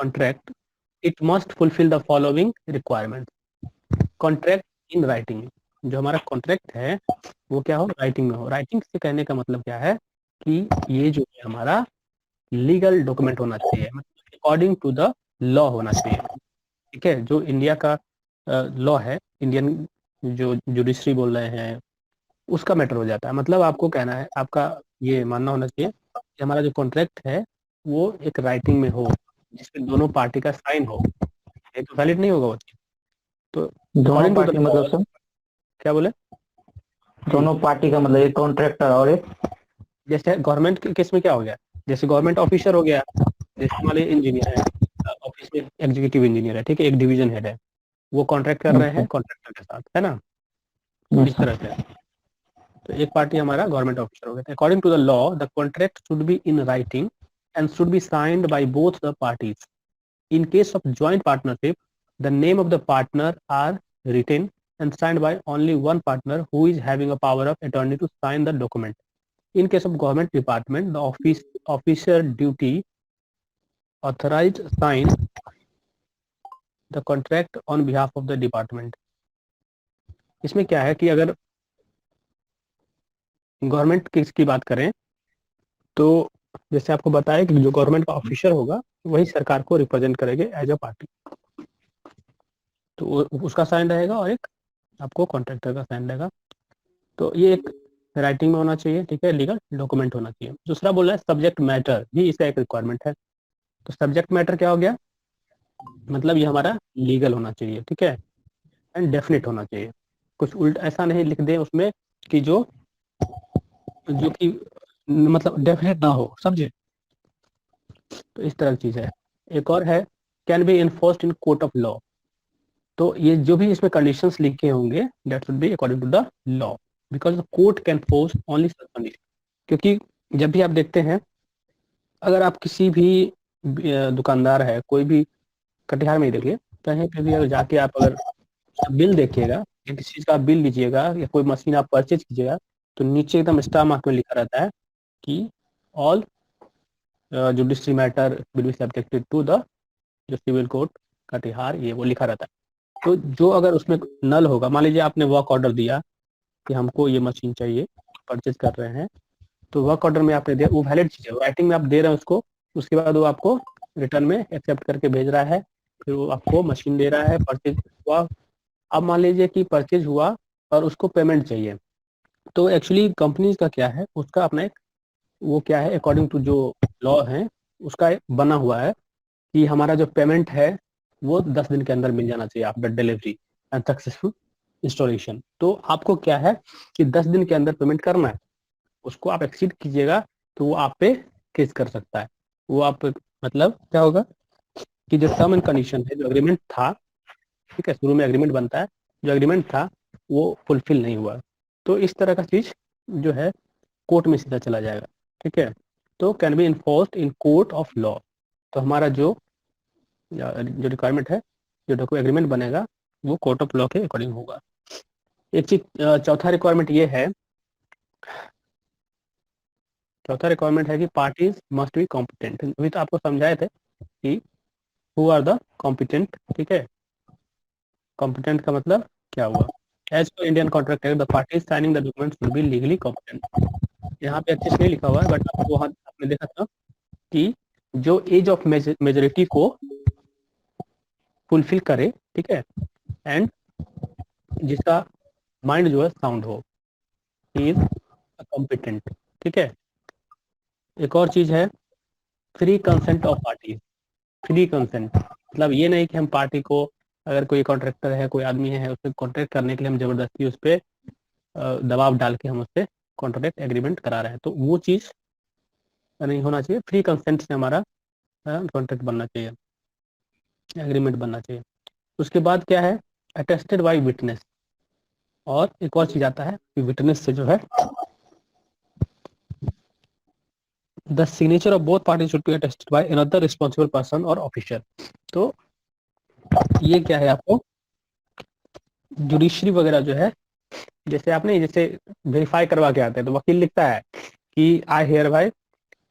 contract, it must fulfill the following requirements. Contract in writing, जो हमारा contract है वो क्या हो, राइटिंग में हो। राइटिंग से कहने का मतलब क्या है कि ये जो है हमारा लीगल डॉक्यूमेंट होना चाहिए, मतलब अकॉर्डिंग टू द लॉ होना चाहिए। ठीक है, जो इंडिया का लॉ है, इंडियन जो जुडिशरी बोल रहे हैं, उसका मैटर हो जाता है। मतलब आपको कहना है, आपका ये मानना होना चाहिए कि हमारा जो कॉन्ट्रैक्ट है वो एक राइटिंग में हो, जिसमें दोनों पार्टी का साइन हो, ये तो वैलिड नहीं होगा वो चीज। तो दोनों according to the party law, मतलब सर? क्या बोले, दोनों पार्टी का मतलब एक कॉन्ट्रैक्टर और एक? जैसे गवर्नमेंट के केस में क्या हो गया, जैसे गवर्नमेंट ऑफिसर हो गया, जैसे हमारे इंजीनियर है, ऑफिस में एग्जीक्यूटिव इंजीनियर है, ठीक है, एक डिवीजन हेड है, वो कॉन्ट्रैक्ट कर रहे अच्छा। हैं कॉन्ट्रैक्टर के साथ, है ना, इस अच्छा। तरह से। तो एक पार्टी हमारा गवर्नमेंट ऑफिसर हो गया। According to the law the contract should be in writing and should be signed by both the parties. In case of joint partnership the name of the partner are written and signed by only one partner who is having a power of attorney to sign the document. In case of government department, the officer duty authorized sign the contract on behalf of the department. इसमें क्या है कि अगर government की बात करें तो जैसे आपको बताया कि जो गवर्नमेंट का ऑफिसर होगा वही सरकार को रिप्रेजेंट करेंगे एज अ पार्टी, तो उसका साइन रहेगा और एक आपको कॉन्ट्रैक्टर का साइन रहेगा। तो ये एक राइटिंग में होना चाहिए, ठीक है, लीगल डॉक्यूमेंट होना चाहिए। दूसरा बोल रहा है सब्जेक्ट मैटर भी इसका एक रिक्वायरमेंट है। तो सब्जेक्ट मैटर क्या हो गया, मतलब ये हमारा लीगल होना चाहिए, ठीक है, एंड डेफिनेट होना चाहिए। कुछ उल्ट ऐसा नहीं लिख दें उसमें कि जो जो कि मतलब डेफिनेट ना हो, समझे। तो इस तरह की चीज है। एक और है can be enforced in court of law. तो ये जो भी इसमें कंडीशंस लिखे होंगे that should be according to the law, because the court can force only such condition. क्योंकि जब भी आप देखते हैं, अगर आप किसी भी दुकानदार है, कोई भी, कटिहार में ही देखिए, कहीं पे भी अगर जाके आप अगर बिल देखिएगा या किसी चीज का बिल लीजिएगा या कोई मशीन आप परचेज कीजिएगा, तो नीचे एकदम स्टार मार्क में लिखा रहता है कि all judiciary matter will be subjected to the जो सिविल कोर्ट कटिहार, ये वो लिखा रहता है। तो जो अगर उसमें नल होगा, मान लीजिए आपने वर्क ऑर्डर दिया कि हमको ये मशीन चाहिए, परचेज कर रहे हैं, तो वर्क ऑर्डर में आपने दिया, वो वैलिड चीज है, राइटिंग में आप दे रहे हैं उसको, उसके बाद वो आपको रिटर्न में एक्सेप्ट करके भेज रहा है, फिर वो आपको मशीन दे रहा है, परचेज हुआ। अब मान लीजिए कि परचेज हुआ और उसको पेमेंट चाहिए, तो एक्चुअली कंपनी का क्या है, उसका अपना एक वो क्या है, अकॉर्डिंग टू जो लॉ है उसका एक बना हुआ है कि हमारा जो पेमेंट है वो 10 दिन के अंदर मिल जाना चाहिए after delivery and successful installation. तो आपको क्या है कि 10 दिन के अंदर पेमेंट करना है, उसको आप एक्सीड कीजिएगा तो वो आप पे केस कर सकता है। वो आप मतलब क्या होगा कि जो टर्म एंड कंडीशन है, जो एग्रीमेंट था, ठीक है, शुरू में एग्रीमेंट बनता है, जो एग्रीमेंट था वो फुलफिल नहीं हुआ, तो इस तरह का चीज जो है कोर्ट में सीधा चला जाएगा, ठीक है। तो can be enforced in court of law. तो हमारा जो रिक्वायरमेंट है, जो डॉक्यूमेंट एग्रीमेंट बनेगा वो कोर्ट ऑफ लॉ के अकॉर्डिंग होगा। एक चीज चौथा रिक्वायरमेंट ये है, चौथा रिक्वायरमेंट है कि पार्टीज मस्ट बी कॉम्पिटेंट। अभी तो आपको समझाए थे कि हु आर द कॉम्पिटेंट, ठीक है। कॉम्पिटेंट का मतलब क्या हुआ, as per Indian contract act the parties signing the document should be legally competent. यहाँ पे अच्छे से नहीं लिखा हुआ है, बट आपको वहाँ आपने देखा था कि जो एज ऑफ मेजोरिटी को फुलफिल करे, ठीक है, एंड जिसका माइंड जो है साउंड हो, ही इज कॉम्पिटेंट, ठीक है। एक और चीज है free consent of party. Free consent मतलब ये नहीं कि हम पार्टी को, अगर कोई कॉन्ट्रैक्टर है, कोई आदमी है, उससे कॉन्ट्रैक्ट करने के लिए हम जबरदस्ती उस पर दबाव डाल के हम उससे कॉन्ट्रैक्ट एग्रीमेंट करा रहे हैं, तो वो चीज नहीं होना चाहिए। फ्री कंसेंट से हमारा कॉन्ट्रैक्ट बनना चाहिए, एग्रीमेंट बनना चाहिए। उसके बाद क्या है, अटेस्टेड बाई विटनेस। और एक और चीज आता है कि विटनेस से जो है the signature of both party should be attested by another responsible person और ऑफिसर। तो ये क्या है, आपको जुडिशरी वगैरह जो है, जैसे आपने जैसे वेरीफाई करवा के आते हैं तो वकील लिखता है कि I hear bye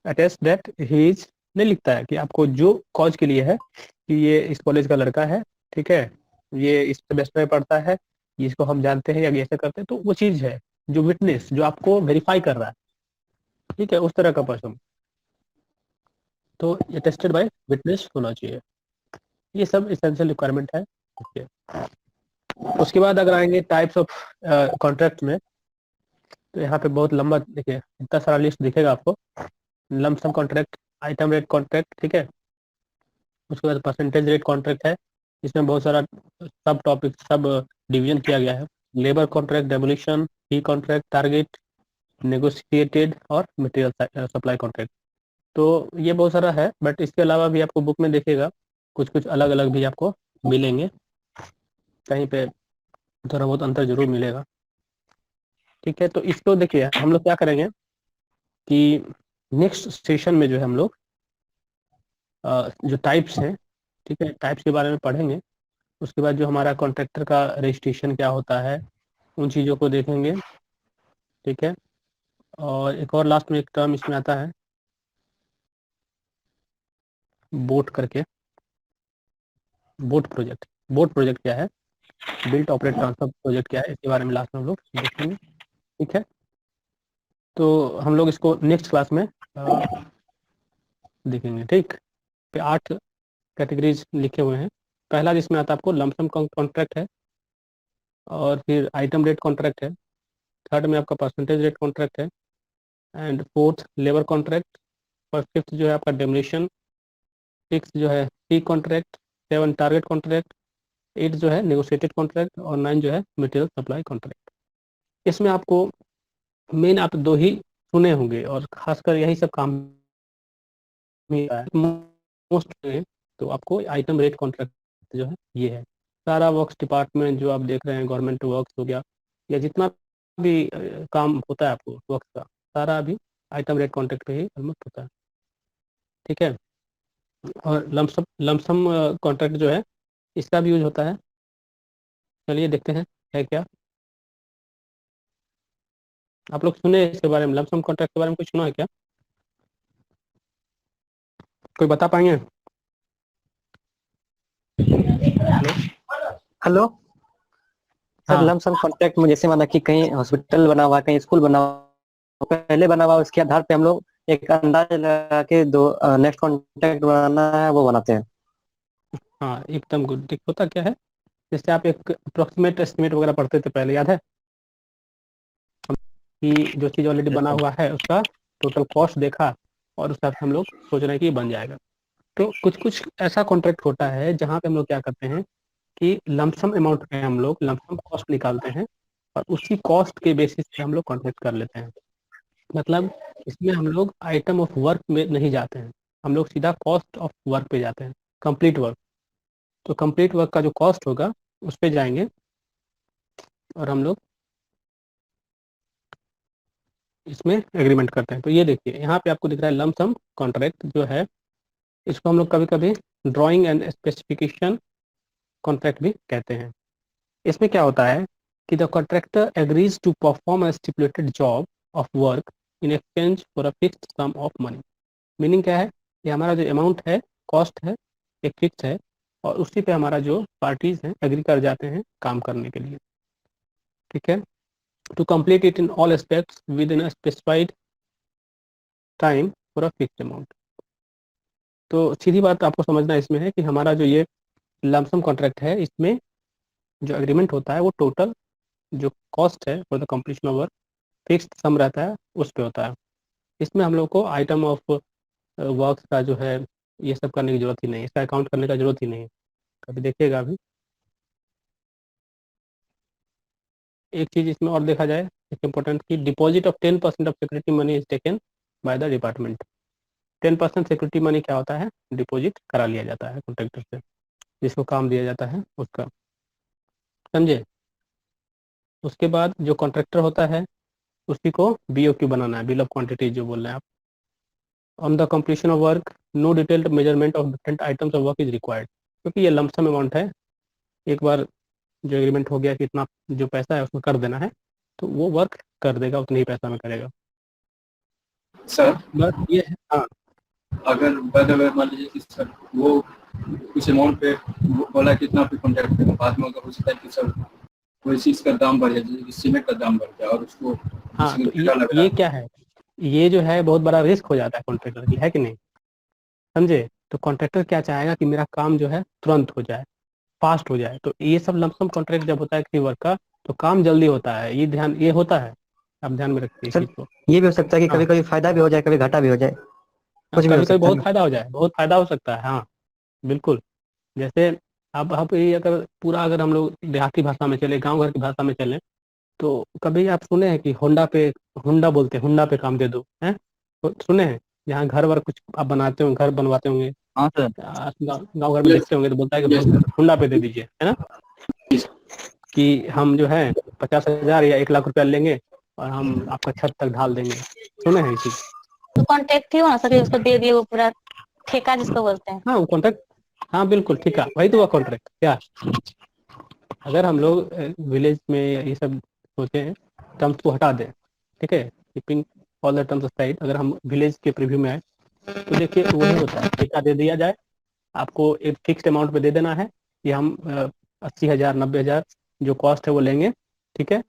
attest that he is नहीं लिखता है कि आपको जो कॉज के लिए है कि ये इस कॉलेज का लड़का है, ठीक है, ये इस सेमेस्टर में पढ़ता है, ये इसको हम जानते हैं या ये ऐसा करते हैं, तो वो चीज है जो विटनेस जो आपको वेरीफाई कर रहा है, ठीक है, उस तरह का पर्सन, तो ये टेस्टेड बाय विटनेस होना चाहिए। ये सब इसेंशियल रिक्वायरमेंट है। ठीक है। उसके बाद अगर आएंगे टाइप्स ऑफ कॉन्ट्रैक्ट में, तो यहाँ पे बहुत लंबा देखिए इतना सारा लिस्ट दिखेगा आपको। Lump sum contract, item rate contract, ठीक है। उसके बाद परसेंटेज रेट कॉन्ट्रैक्ट है, इसमें बहुत सारा सब टॉपिक सब डिवीजन किया गया है। लेबर कॉन्ट्रैक्ट, डेमोलिशन, फी कॉन्ट्रैक्ट, टारगेट, नेगोशिएटेड और मटेरियल सप्लाई कॉन्ट्रैक्ट। तो ये बहुत सारा है, बट इसके अलावा भी आपको बुक में देखिएगा कुछ कुछ अलग अलग भी आपको मिलेंगे, कहीं पे थोड़ा बहुत अंतर जरूर मिलेगा। ठीक है, तो इसको देखिए हम लोग क्या करेंगे कि नेक्स्ट सेशन में जो है हम लोग जो टाइप्स हैं, ठीक है, टाइप्स के बारे में पढ़ेंगे। उसके बाद जो हमारा कॉन्ट्रैक्टर का रजिस्ट्रेशन क्या होता है, उन चीज़ों को देखेंगे। ठीक है, और एक और लास्ट में एक टर्म इसमें आता है बोट करके, बोट प्रोजेक्ट। बोट प्रोजेक्ट क्या है, बिल्ट ऑपरेट ट्रांसफर प्रोजेक्ट क्या है, इसके बारे में लास्ट में हम लोग देखेंगे। ठीक है, तो हम लोग इसको नेक्स्ट क्लास में देखेंगे। ठीक, पे 8 कैटेगरीज लिखे हुए हैं। पहला जिसमें आता है आपको लमसम कॉन्ट्रैक्ट है, और फिर आइटम रेट कॉन्ट्रैक्ट है, थर्ड में आपका परसेंटेज रेट कॉन्ट्रैक्ट है, एंड फोर्थ लेबर कॉन्ट्रैक्ट, और फिफ्थ जो है आपका डेमोलिशन, सिक्स जो है fee contract, seven target contract, eight जो है नेगोशिएटेड कॉन्ट्रैक्ट, और नाइन जो है मटेरियल सप्लाई कॉन्ट्रैक्ट। इसमें आपको मेन आप दो ही सुने होंगे, और खासकर यही सब काम मोस्ट, तो आपको आइटम रेट कॉन्ट्रैक्ट जो है ये है। सारा वर्क्स डिपार्टमेंट जो आप देख रहे हैं, गवर्नमेंट वर्क्स हो गया या जितना भी काम होता है आपको वर्क्स का, सारा अभी आइटम रेट कॉन्ट्रैक्ट पे ही ऑलमोस्ट होता है। ठीक है, और लमसम कॉन्ट्रैक्ट जो है इसका भी यूज होता है। चलिए देखते हैं है क्या। आप लोग सुने इसके बारे में, लमसम कॉन्ट्रैक्ट के बारे में कुछ सुना है क्या, कोई बता पाएंगे? हेलो। हेलो सर, हाँ लमसम कॉन्ट्रैक्ट में जैसे माना कि कहीं हॉस्पिटल बना हुआ, कहीं स्कूल बना हुआ, पहले बना हुआ, उसके आधार पे हम लोग एक अंदाज लगा के दो नेक्स्ट कॉन्ट्रैक्ट बनाना है वो बनाते हैं। हाँ, एकदम गुड। देख होता क्या है, जैसे आप एक अप्रोक्सीमेट एस्टिमेट वगैरह पढ़ते थे पहले, याद है कि जो चीज़ ऑलरेडी बना हुआ है उसका टोटल कॉस्ट देखा, और उस हिसाब से हम लोग सोच रहे हैं कि ये बन जाएगा। तो कुछ कुछ ऐसा कॉन्ट्रैक्ट होता है जहाँ पे हम लोग क्या करते हैं कि लमसम अमाउंट पे हम लोग लमसम कॉस्ट निकालते हैं, और उसी कॉस्ट के बेसिस पे हम लोग कॉन्ट्रैक्ट कर लेते हैं। मतलब इसमें हम लोग आइटम ऑफ वर्क में नहीं जाते हैं, हम लोग सीधा कॉस्ट ऑफ वर्क पे जाते हैं, कंप्लीट वर्क। तो कंप्लीट वर्क का जो कॉस्ट होगा उस पे जाएंगे, और हम लोग इसमें एग्रीमेंट करते हैं। तो ये देखिए यहाँ पे आपको दिख रहा है लमसम कॉन्ट्रैक्ट जो है, इसको हम लोग कभी कभी ड्राइंग एंड स्पेसिफिकेशन कॉन्ट्रैक्ट भी कहते हैं। इसमें क्या होता है कि the contractor agrees to perform a stipulated job of work in exchange for a fixed sum of money. Meaning क्या है, ये हमारा जो अमाउंट है, कॉस्ट है, एक फिक्स है, और उसी पे हमारा जो पार्टीज हैं एग्री कर जाते हैं काम करने के लिए। ठीक है, to complete it in all aspects within a specified time for a fixed amount. तो सीधी बात आपको समझना इसमें है कि हमारा जो ये लमसम कॉन्ट्रैक्ट है, इसमें जो एग्रीमेंट होता है वो टोटल जो कॉस्ट है for the completion of work fixed sum रहता है, उस पे होता है। इसमें हम लोग को आइटम ऑफ वर्क का जो है ये सब करने की जरूरत ही नहीं है, इसका अकाउंट करने का जरूरत ही नहीं है। कभी देखिएगा अभी एक चीज इसमें और देखा जाए, एक इम्पोर्टेंट की deposit of 10% of security money is taken by the department. 10% security money क्या होता है, डिपॉजिट करा लिया जाता है कॉन्ट्रैक्टर से, जिसको काम दिया जाता है उसका, समझे। उसके बाद जो कॉन्ट्रैक्टर होता है उसी को BOQ बनाना है, बिल ऑफ क्वांटिटी जो बोल रहे हैं आप। On the completion of work know detailed measurement of different items of work is required, क्योंकि ये लमसम अमाउंट है, एक बार जो एग्रीमेंट हो गया कि इतना जो पैसा है उसमें कर देना है, तो वो वर्क कर देगा, उतने ही पैसा में करेगा। सर बस ये है। हाँ अगर अगर मान लीजिए कि सर वो उस अमाउंट पे बोला कि इतना पे कॉन्ट्रैक्ट करें, बाद में अगर हो सकता है कि सर कोई चीज़ का दाम बढ़ जाए, जैसे कि सीमेंट का दाम बढ़ जाए और उसको हाँ, किसी को तो ठेका लग रहा ये है। क्या है, ये जो है बहुत बड़ा रिस्क हो जाता है कॉन्ट्रैक्टर की, है कि नहीं? समझे? तो कॉन्ट्रैक्टर क्या चाहेगा कि मेरा काम जो है तुरंत हो जाए, फास्ट हो जाए। तो ये सब लमसम कॉन्ट्रैक्ट जब होता है किसी वर्क का, तो काम जल्दी होता है, ये ध्यान ये होता है। आप ध्यान में रखिए इस सर चीज को। ये भी हो सकता है कि हाँ, कभी कभी फायदा भी हो जाए, कभी घाटा भी हो जाए, हाँ, कुछ भी हो कभी कभी सकता बहुत है। फायदा हो जाए, बहुत फायदा हो सकता है, हाँ, बिल्कुल। जैसे अब ये अगर पूरा अगर हम लोग देहाती भाषा में चले, गांव घर की भाषा में चले, तो कभी आप सुने हैं कि होंडा पे, होंडा बोलते हैं, होंडा पे काम दे दो, हैं? तो सुने हैं? जहाँ घर वर कुछ आप बनाते हो, घर बनवाते होंगे, हाँ सर। गाँव घर में यस। देखते होंगे, तो बोलता है कि यस होंडा पे दे दीजिए, है ना? कि हम जो है 50,000 या 1 लाख रुपया लेंगे और हम आपका छत तक ढाल देंगे। सुने हैं ये चीज? तो कॉन्टेक्ट ही हो ना सके, उसको दे दिए वो पूरा ठेका जिसको बोलते हैं। हाँ, वो कॉन्ट्रैक्ट, हाँ बिल्कुल, ठीक है, वही तो हुआ कॉन्ट्रैक्ट क्या। अगर हम लोग विलेज में ये सब सोचे हैं, टर्म्स को हटा दें, ठीक है, keeping all the terms side, अगर हम विलेज के प्रीव्यू में आए, तो देखिए वही होता है, ठेका दे दिया जाए, आपको एक फिक्स्ड अमाउंट पे दे देना है कि हम 80,000 90,000 जो कॉस्ट है वो लेंगे, ठीक है,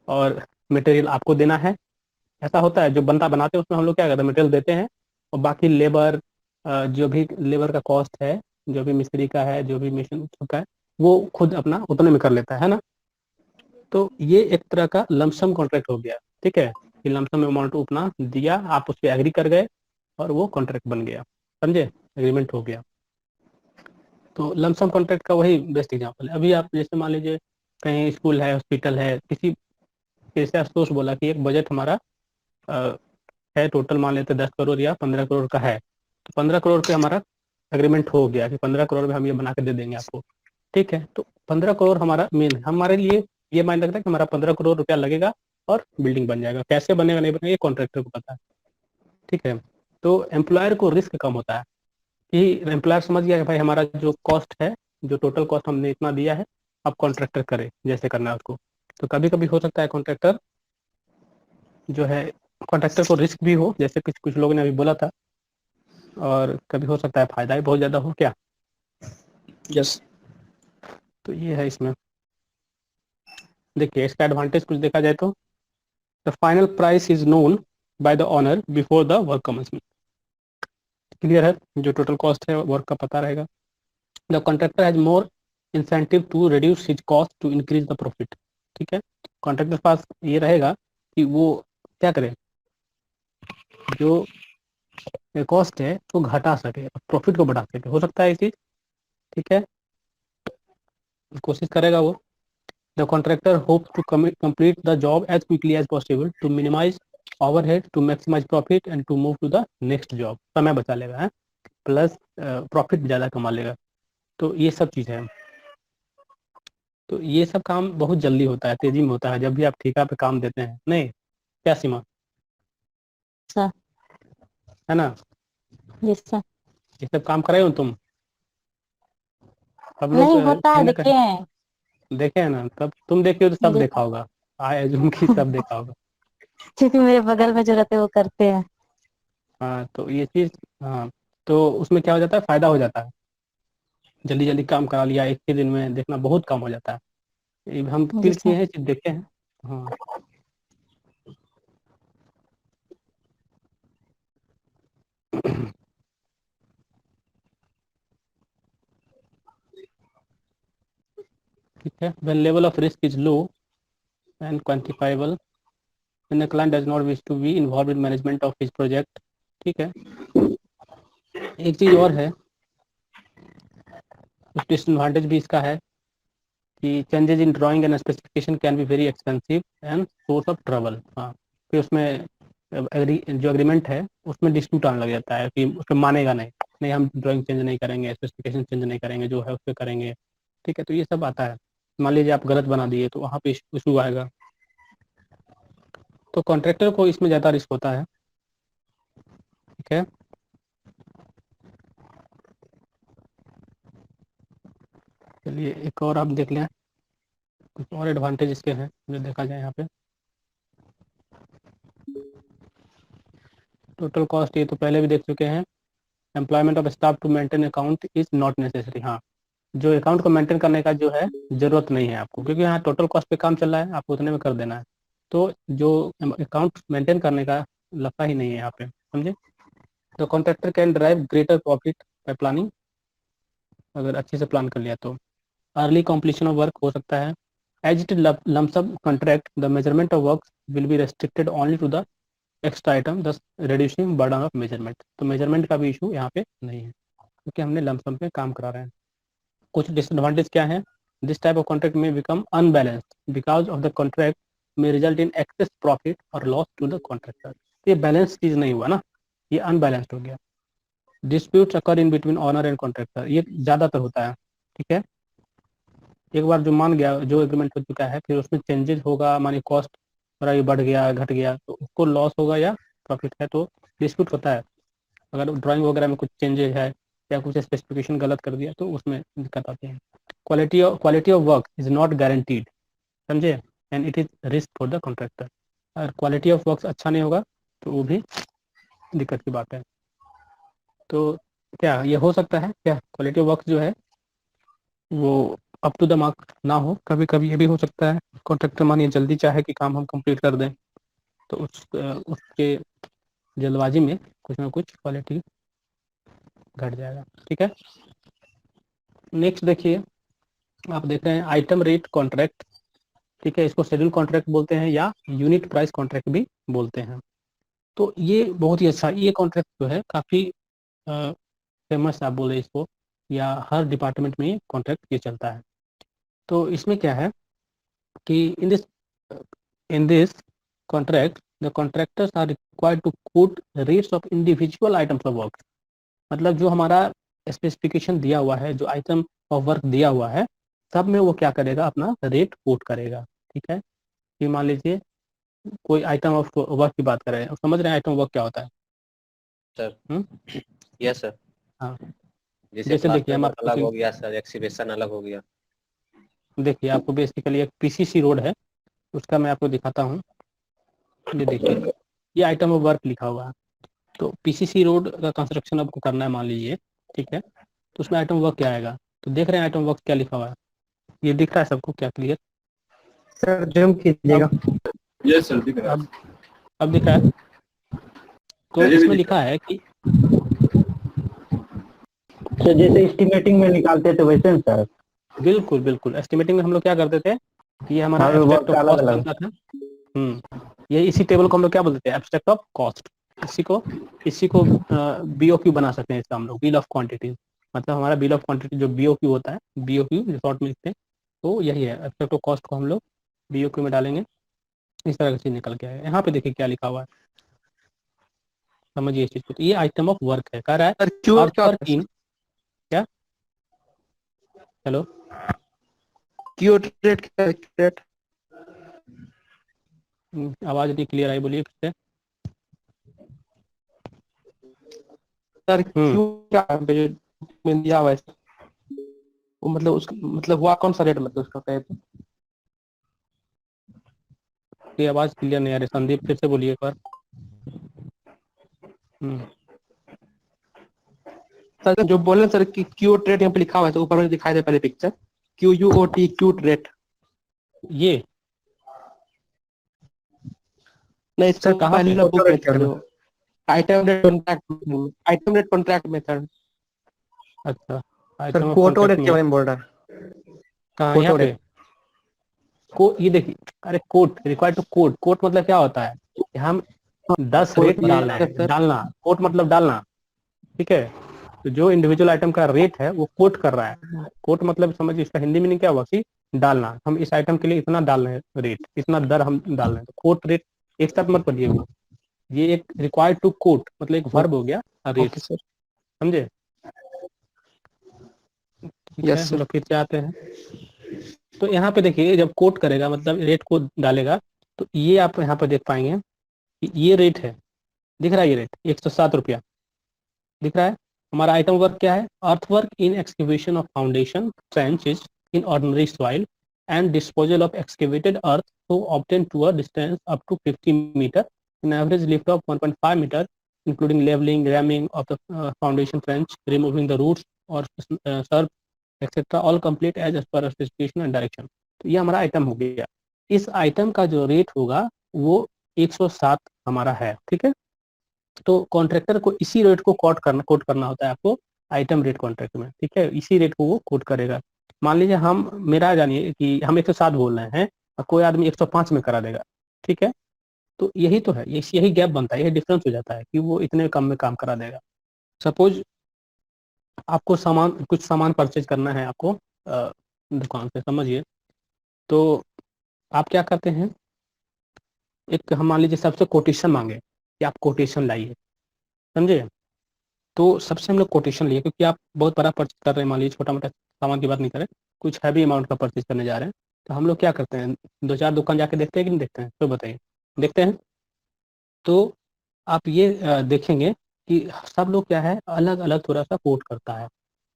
और मटेरियल आपको देना है। ऐसा होता है, जो बंदा बनाते हैं उसमें हम लोग क्या करते हैं, मटेरियल देते हैं, और बाकी लेबर, जो भी लेबर का कॉस्ट है, जो भी मिस्त्री का है, जो भी मशीन का है, वो खुद अपना उतने में कर लेता है ना। तो ये एक तरह का लमसम कॉन्ट्रैक्ट हो गया, ठीक है, कि लमसम अमाउंट उतना दिया, आप उस पर एग्री कर गए और वो कॉन्ट्रैक्ट बन गया, समझे, एग्रीमेंट हो गया। तो लमसम कॉन्ट्रैक्ट का वही बेस्ट एग्जाम्पल है। अभी आप जैसे मान लीजिए कहीं स्कूल है, हॉस्पिटल है, किसी, जैसे आशुतोष बोला कि एक बजट हमारा है टोटल, मान लेते 10 करोड़ या 15 करोड़ का है, तो 15 करोड़ पे हमारा एग्रीमेंट हो गया कि 15 करोड़ में हम ये बना के दे देंगे आपको, ठीक है। तो 15 करोड़ हमारा मेन, हमारे लिए ये मायने रखता है कि हमारा 15 करोड़ रुपया लगेगा और बिल्डिंग बन जाएगा। कैसे बनेगा नहीं बनेगा ये कॉन्ट्रैक्टर को पता है, ठीक है। तो एम्प्लॉयर को रिस्क कम होता है कि एम्प्लॉयर समझ गया कि भाई हमारा जो कॉस्ट है, जो टोटल कॉस्ट हमने इतना दिया है, अब कॉन्ट्रैक्टर करे जैसे करना है उसको। तो कभी कभी हो सकता है कॉन्ट्रैक्टर जो है, कॉन्ट्रैक्टर को रिस्क भी हो, जैसे कुछ कुछ लोगों ने अभी बोला था, और कभी हो सकता है फायदा भी बहुत ज्यादा हो क्या। यस। तो ये है इसमें। देखिए इसका एडवांटेज कुछ देखा जाए तो, the final price is known by the owner before the work commencement. Clear है, जो टोटल कॉस्ट है वर्क का पता रहेगा। The contractor has more incentive to reduce his cost to increase the profit, ठीक है। कॉन्ट्रैक्टर के पास ये रहेगा कि वो क्या करे, जो कॉस्ट है वो घटा सके, प्रॉफिट को बढ़ा सके, हो सकता है ये चीज, ठीक है, कोशिश करेगा वो। The contractor hope to complete the job as quickly as possible to minimize overhead, to maximize profit and to move to the next job। समय बचा लेगा है, प्लस प्रॉफिट ज़्यादा कमा लेगा। तो ये सब चीज़ है। तो ये सब काम बहुत जल्दी होता है, तेजी में होता है जब भी आप ठेका पे काम देते हैं, नहीं क्या सीमा, सर है ना? जी सर। ये सब काम करे हो तुम, सब लोग नहीं होता है, कहीं ना देखे कहीं हैं। देखे हैं ना, तब तुम देखे हो तो सब जी देखा सर, होगा, आई एज्यूम की सब देखा होगा। क्योंकि मेरे बगल में जो रहते हैं वो करते हैं। हाँ, तो ये चीज़, हाँ, तो उसमें क्या हो जाता है, फायदा हो जाता है, जल्दी जल्दी काम करा लिया, एक ही दिन में देखना बहुत काम हो जाता है। ये हम जी फील किए सर। हैं, चीज देखे हैं। हाँ, ठीक है। when level of risk is low and quantifiable, when the client does not wish to be involved in management of his project, ठीक है। एक चीज और है, कुछ डिसएडवांटेज भी इसका है कि changes in drawing and specification can be very expensive and source of trouble. हाँ, फिर उसमें जो एग्रीमेंट है उसमें डिस्प्यूट आने लग जाता है कि उसमें मानेगा नहीं, नहीं हम ड्राइंग चेंज नहीं करेंगे, स्पेसिफिकेशन चेंज नहीं करेंगे, जो है उस पर करेंगे, ठीक है। तो ये सब आता है, मान लीजिए आप गलत बना दिए तो वहाँ पे इशू आएगा। तो कॉन्ट्रैक्टर को इसमें ज़्यादा रिस्क होता है, ठीक है। चलिए एक और आप देख लें, कुछ और एडवांटेज इसके हैं जो देखा जाए यहाँ पे। टोटल कॉस्ट ये तो पहले भी देख चुके हैं, employment of staff to maintain account is not necessary. हाँ, जो अकाउंट को मेंटेन करने का जो है जरूरत नहीं है आपको, क्योंकि यहाँ टोटल कॉस्ट पे काम चल रहा है, आपको उतने में कर देना है। तो जो अकाउंट मेंटेन करने का लफड़ा ही नहीं है यहाँ पे, समझे। तो contractor can drive greater profit by planning, अगर अच्छे से प्लान कर लिया तो। अर्ली कॉम्प्लीशन ऑफ वर्क हो सकता है। As it lump sum contract the measurement of work will be restricted only to the extra item, thus reducing burden of measurement. तो मेजरमेंट का भी इशू यहाँ पे नहीं है, क्योंकि हमने लम्प सम पे काम करा रहे हैं। कुछ डिसएडवांटेज क्या है? दिस टाइप ऑफ कॉन्ट्रैक्ट में become unbalanced because of the contract में रिजल्ट इन एक्सेस प्रॉफिट और लॉस टू द कॉन्ट्रैक्टर। ये बैलेंस चीज नहीं हुआ ना, ये अनबैलेंस्ड हो गया। Disputes occur in between owner and contractor, ये ज्यादातर होता है, ठीक है। एक बार जो मान गया, जो एग्रीमेंट हो चुका है, फिर उसमें चेंजेस होगा, मानी कॉस्ट थोड़ा ये बढ़ गया घट गया, तो उसको लॉस होगा या प्रॉफिट है, तो डिस्प्यूट होता है। अगर ड्राइंग वगैरह में कुछ चेंजेस है या कुछ स्पेसिफिकेशन गलत कर दिया तो उसमें दिक्कत आती है। Quality of work is not guaranteed, समझे, and it is risk for the contractor. अगर क्वालिटी ऑफ वर्क अच्छा नहीं होगा तो वो भी दिक्कत की बात है। तो क्या ये हो सकता है क्या क्वालिटी ऑफ वर्क जो है वो अप टू द मार्क ना हो? कभी कभी ये भी हो सकता है कॉन्ट्रैक्टर मानिए जल्दी चाहे कि काम हम कंप्लीट कर दें, तो उसके जल्दबाजी में कुछ ना कुछ क्वालिटी घट जाएगा, ठीक है। नेक्स्ट देखिए, आप देख रहे हैं आइटम रेट कॉन्ट्रैक्ट, ठीक है। इसको शेड्यूल कॉन्ट्रैक्ट बोलते हैं या यूनिट प्राइस कॉन्ट्रैक्ट भी बोलते हैं। तो ये बहुत ही अच्छा, ये कॉन्ट्रैक्ट जो है काफ़ी फेमस आप बोले इसको, या हर डिपार्टमेंट में ये कॉन्ट्रैक्ट ये चलता है। तो इसमें क्या है कि in this contract the contractors are required to quote rates of individual items of work. मतलब जो हमारा स्पेसिफिकेशन दिया हुआ है, जो आइटम ऑफ वर्क दिया हुआ है, सब में वो क्या करेगा, अपना रेट कोट करेगा, ठीक है। कि मान लीजिए कोई आइटम ऑफ वर्क की बात कर रहे हैं, समझ रहे हैं आइटम वर्क क्या होता है? Sir yes sir. हाँ, जैसे जैसे देखिए हम प्लास्टर अलग आपको हो गया सर, एक्सीवेशन अलग हो गया। देखिए आपको बेसिकली एक पीसीसी रोड है, उसका मैं आपको दिखाता हूँ। ये देखिए, ये आइटम ऑफ वर्क लिखा हुआ है। तो पीसीसी रोड का कंस्ट्रक्शन आपको करना है मान लीजिए, ठीक है। तो उसमें आइटम वर्क क्या आएगा? तो देख रहे हैं आइटम वर्क क्या लिखा हुआ है, ये दिख रहा है सबको क्या क्लियर? सर जूम कीजिएगा। यस सर, दिख रहा है। अब दिख रहा है। तो ये भी इसमें दिख लिखा है कि तो जैसे एस्टिमेटिंग में निकालते थे वैसे ना सर? बिल्कुल बिल्कुल, एस्टिमेटिंग में हम लोग क्या करते थे कि ये हमारा एब्स्ट्रैक्ट ऑफ कॉस्ट बनता था। ये इसी टेबल को हम लोग क्या बोलते थे, एब्स्ट्रैक्ट ऑफ कॉस्ट। इसी को बीओक्यू बना सकते हैं इसका हम लोग, बिल ऑफ क्वांटिटी। मतलब हमारा बिल ऑफ क्वांटिटी जो बीओक्यू होता है, बीओक्यू शॉर्ट में लिखते हैं, तो यही है। एब्स्ट्रैक्ट ऑफ कॉस्ट को हम लोग बीओक्यू में डालेंगे, इस तरह की चीज निकल के आएगा। यहाँ पे देखिए क्या लिखा हुआ है, समझिए इस चीज को। तो ये आइटम ऑफ वर्क है, कह रहा है वर्क इन क्या, हेलो रेट आवाज नहीं क्लियर आई, बोलिए फिर से। सर क्यों क्या में दिया हुआ है वो, मतलब उसका मतलब हुआ कौन सा रेट, मतलब उसका कहे तो? ये आवाज क्लियर नहीं आ रही, संदीप फिर से बोलिए एक बार। सर जो बोले सर कि क्यूट रेट यहाँ पे लिखा हुआ है, तो ऊपर में दिखाई दे पहले पिक्चर, QUOT क्यूट रेट। ये नहीं सर सर, कहाँ पे? पहले बुक में था वो, आइटम रेट कॉन्ट्रैक्ट मेथड। अच्छा, सर आइटम ऑफ कोटो रेट कॉन्ट्रैक्ट के में बारे में बोल रहा है। कहाँ, कोटो यहाँ पे रेट। ये देखिए, अरे कोट, रिक्वायर्ड टू कोट मतलब क्या होता है कि हम 10 रेट डालना है, डालना, कोट मतलब डालना, ठीक है। तो जो इंडिविजुअल आइटम का रेट है वो कोट कर रहा है। कोट मतलब समझिए इसका हिंदी मीनिंग क्या हुआ कि डालना, हम इस आइटम के लिए इतना डाल रहे हैं रेट, इतना दर हम डाल रहे हैं, तो कोट रेट एक साथ मत पढ़िए वो। ये एक रिक्वायर्ड टू कोट मतलब एक वर्ब हो गया रेट, सर समझे? Yes sir. फिर से आते हैं। तो यहाँ पे देखिए जब कोट करेगा मतलब रेट को डालेगा, तो ये आप यहाँ पे देख पाएंगे कि ये रेट है, दिख रहा है ये रेट 107 रुपया दिख रहा है। हमारा आइटम वर्क क्या है? Earth work in excavation of foundation trenches in ordinary soil and disposal of excavated earth to obtain to a distance up to 50 metre in average lift of 1.5 metre including leveling, ramming of the foundation trench, removing the roots और सर्फ etcetera, all complete as per specification and direction. तो ये हमारा item हो गया। इस item का जो रेट होगा वो 107 हमारा है, ठीक है। तो कॉन्ट्रैक्टर को इसी रेट को कोट करना होता है आपको आइटम रेट कॉन्ट्रैक्ट में, ठीक है। इसी रेट को वो कोट करेगा। मान लीजिए हम मेरा जानिए कि हम 107 बोल रहे हैं और कोई आदमी 105 में करा देगा, ठीक है। तो यही तो है, यही गैप बनता है, यही डिफरेंस हो जाता है कि वो इतने कम में काम करा देगा। सपोज आपको कुछ सामान परचेज करना है आपको दुकान से, समझिए। तो आप क्या करते हैं, एक हम मान लीजिए सबसे कोटेशन मांगे कि आप कोटेशन लाइए, समझे। तो सबसे हम लोग कोटेशन लिए, क्योंकि आप बहुत बड़ा परचेज कर रहे हैं, मान लीजिए छोटा मोटा सामान की बात नहीं करें, कुछ हैवी अमाउंट का परचेज करने जा रहे हैं। तो हम लोग क्या करते हैं, 2-4 दुकान जाके देखते हैं कि नहीं देखते हैं, तो बताइए, देखते हैं। तो आप ये देखेंगे कि सब लोग क्या है, अलग अलग थोड़ा सा कोट करता है,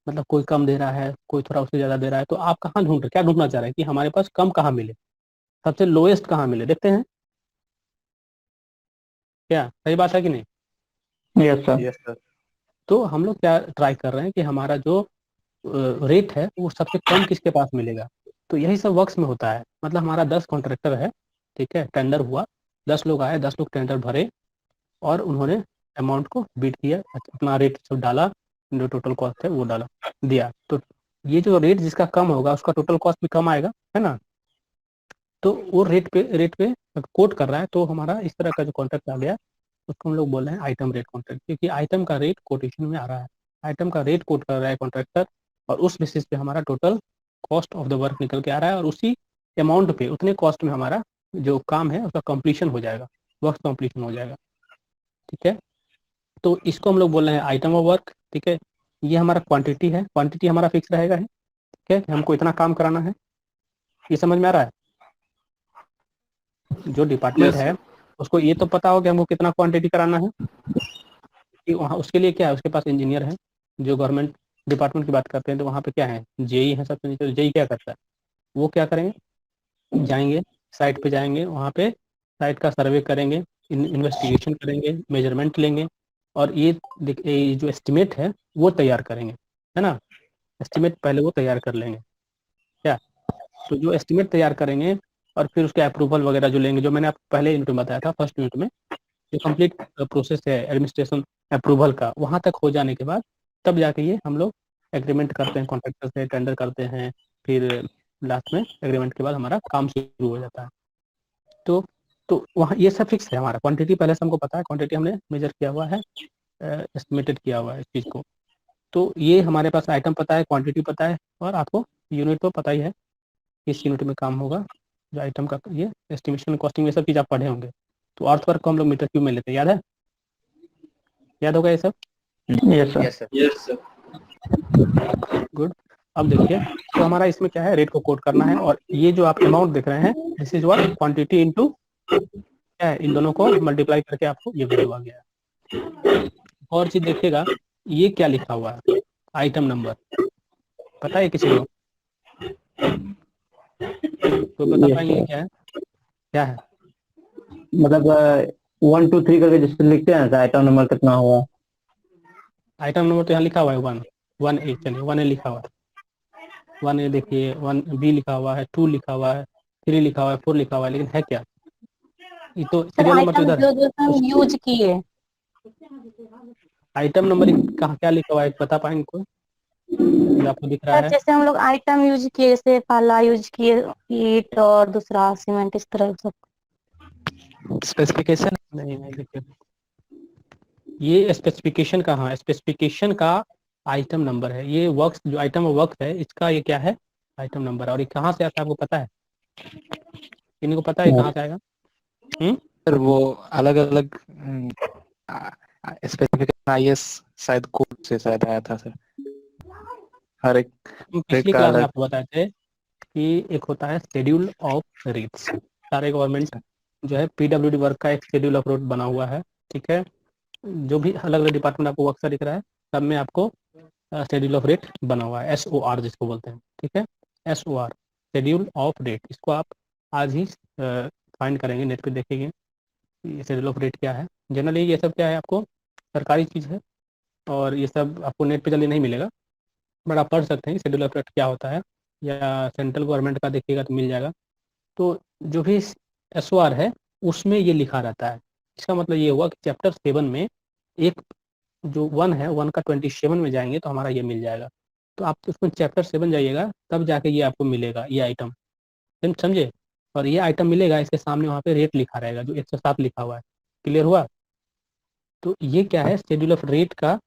मतलब कोई कम दे रहा है, कोई थोड़ा उससे ज़्यादा दे रहा है। तो आप कहाँ ढूंढ रहे, क्या ढूंढना चाह रहे हैं कि हमारे पास कम कहाँ मिले, सबसे लोएस्ट कहाँ मिले, देखते हैं। क्या सही बात है कि नहीं? Yes sir. Yes sir. तो हम लोग क्या ट्राई कर रहे हैं कि हमारा जो रेट है वो सबसे कम किसके पास मिलेगा। तो यही सब वर्क्स में होता है। मतलब हमारा 10 कॉन्ट्रैक्टर है, ठीक है, टेंडर हुआ, 10 लोग आए, 10 लोग टेंडर भरे और उन्होंने अमाउंट को बीट किया, अपना रेट सब डाला, जो टोटल कॉस्ट है वो डाला, दिया। तो ये जो रेट जिसका कम होगा उसका टोटल कॉस्ट भी कम आएगा, है ना। तो वो रेट पे कोट कर रहा है। तो हमारा इस तरह का जो कॉन्ट्रैक्ट आ गया उसको हम लोग बोल रहे हैं आइटम रेट कॉन्ट्रैक्ट, क्योंकि आइटम का रेट कोटेशन में आ रहा है, आइटम का रेट कोट कर रहा है कॉन्ट्रैक्टर, और उस बेसिस पे हमारा total cost of the work निकल के आ रहा है, और उसी अमाउंट पे उतने कॉस्ट में हमारा जो काम है उसका कंप्लीशन हो जाएगा, वर्क कंप्लीशन हो जाएगा, ठीक है। तो इसको हम लोग बोल रहे हैं आइटम ऑफ वर्क, ठीक है। ये हमारा क्वांटिटी है, क्वांटिटी हमारा फिक्स रहेगा है, ठीक है, कि हमको इतना काम कराना है। ये समझ में आ रहा है? जो डिपार्टमेंट Yes, है sir. उसको ये तो पता हो कि हमको कितना क्वांटिटी कराना है, कि वहाँ उसके लिए क्या है, उसके पास इंजीनियर है। जो गवर्नमेंट डिपार्टमेंट की बात करते हैं तो वहाँ पे क्या है, जेई है सबसे नीचे। जेई क्या करता है, वो क्या करेंगे, जाएंगे साइट पे, जाएंगे वहाँ पे साइट का सर्वे करेंगे, इन्वेस्टिगेशन करेंगे, मेजरमेंट लेंगे, और ये जो एस्टिमेट है वो तैयार करेंगे, है ना। एस्टिमेट पहले वो तैयार कर लेंगे, क्या। तो जो एस्टिमेट तैयार करेंगे और फिर उसके अप्रूवल वगैरह जो लेंगे, जो मैंने आपको पहले यूनिट में बताया था, फर्स्ट यूनिट में, जो कंप्लीट प्रोसेस है एडमिनिस्ट्रेशन अप्रूवल का, वहाँ तक हो जाने के बाद तब जाके ये हम लोग एग्रीमेंट करते हैं कॉन्ट्रैक्टर से, टेंडर करते हैं, फिर लास्ट में एग्रीमेंट के बाद हमारा काम शुरू हो जाता है। तो वहाँ ये सब फिक्स है हमारा। क्वांटिटी पहले से हमको पता है, क्वांटिटी हमने मेजर किया हुआ है, एस्टिमेटेड किया हुआ है इस चीज़ को। तो ये हमारे पास आइटम पता है, क्वांटिटी पता है, और आपको यूनिट तो पता ही है किस यूनिट में काम होगा, जो आइटम का ये एस्टिमेशन, कॉस्टिंग, ये सब चीज़ आप पढ़े होंगे। तो अर्थ वर्क को हम लोग मीटर क्यूब में लेते हैं, याद है, याद होगा ये सब? Yes sir. Yes sir. Yes, sir. Good. अब देखिए, तो हमारा इसमें क्या है, रेट को कोट करना है, और ये जो आप अमाउंट देख रहे हैं, this is what quantity into क्या है, इन दोनों को मल्टीप्लाई करके आपको ये वैल्यू आ गया है। और चीज देखिएगा, ये क्या लिखा हुआ है, आइटम नंबर, पता है किसी को? तो बता Yes, पाएंगे sir. क्या है, क्या है? मतलब 1 2 3 करके जिससे लिखते हैं आइटम नंबर कितना हुआ। आइटम नंबर तो यहाँ लिखा हुआ है 1A, चलिए 1A लिखा हुआ है, 1A देखिए, 1B लिखा हुआ है, 2 लिखा हुआ है, 3 लिखा हुआ है, 4 लिखा हुआ है, लेकिन है क्या, ये तो सर सीरियल नंबर तो आइटम इधर है। जो जो हम यूज किए। आइटम नंबर कहाँ क्या लिखा हुआ है, बता पाएंगे कोई जो आपको दिख रहा सर है? जैसे हम लोग आइटम यूज किए, जैसे पाला यूज किए, ईट और दूसरा सीमेंट, इस तरह सब। स्पेसिफिकेशन नहीं, नहीं देखिए, ये स्पेसिफिकेशन कहाँ है, स्पेसिफिकेशन का आइटम नंबर है। ये वर्क्स जो आइटम वर्क है इसका ये क्या है, आइटम नंबर है। और ये कहाँ से आता है आपको पता है, इनको पता है कहाँ से आएगा? सर वो अलग अलग स्पेसिफिकेशन आईएस शायद कोड से शायद आया था सर, हर एक हम रेट पिछली का क्लास में अलग। आपको बताए थे कि एक होता है शेड्यूल ऑफ रेट्स। सारे गवर्नमेंट जो है पीडब्ल्यूडी वर्क का एक शेड्यूल ऑफ रेट बना हुआ है, ठीक है। जो भी अलग अलग डिपार्टमेंट आपको वर्क दिख रहा है, सब में आपको शेड्यूल ऑफ रेट बना हुआ है, SOR जिसको बोलते हैं, ठीक है। SOR शेड्यूल ऑफ रेट, इसको आप आज ही फाइंड करेंगे, नेट पे देखेंगे ये शेड्यूल ऑफ रेट क्या है। जनरली ये सब क्या है आपको सरकारी चीज़ है और ये सब आपको नेट पे जल्दी नहीं मिलेगा, बट आप पढ़ सकते हैं शेड्यूल ऑफ ट्रस्ट क्या होता है, या सेंट्रल गवर्नमेंट का देखिएगा तो मिल जाएगा। तो जो भी SOR है उसमें ये लिखा रहता है। इसका मतलब ये हुआ कि चैप्टर 7 में एक जो 1 है, 1 का 27 में जाएंगे तो हमारा ये मिल जाएगा। तो आप उसमें चैप्टर 7 जाइएगा तब जाके ये आपको मिलेगा, ये आइटम समझे। और ये आइटम मिलेगा, इसके सामने वहाँ पे रेट लिखा रहेगा जो 107 लिखा हुआ है। क्लियर हुआ? तो ये क्या है, शेड्यूल ऑफ रेट का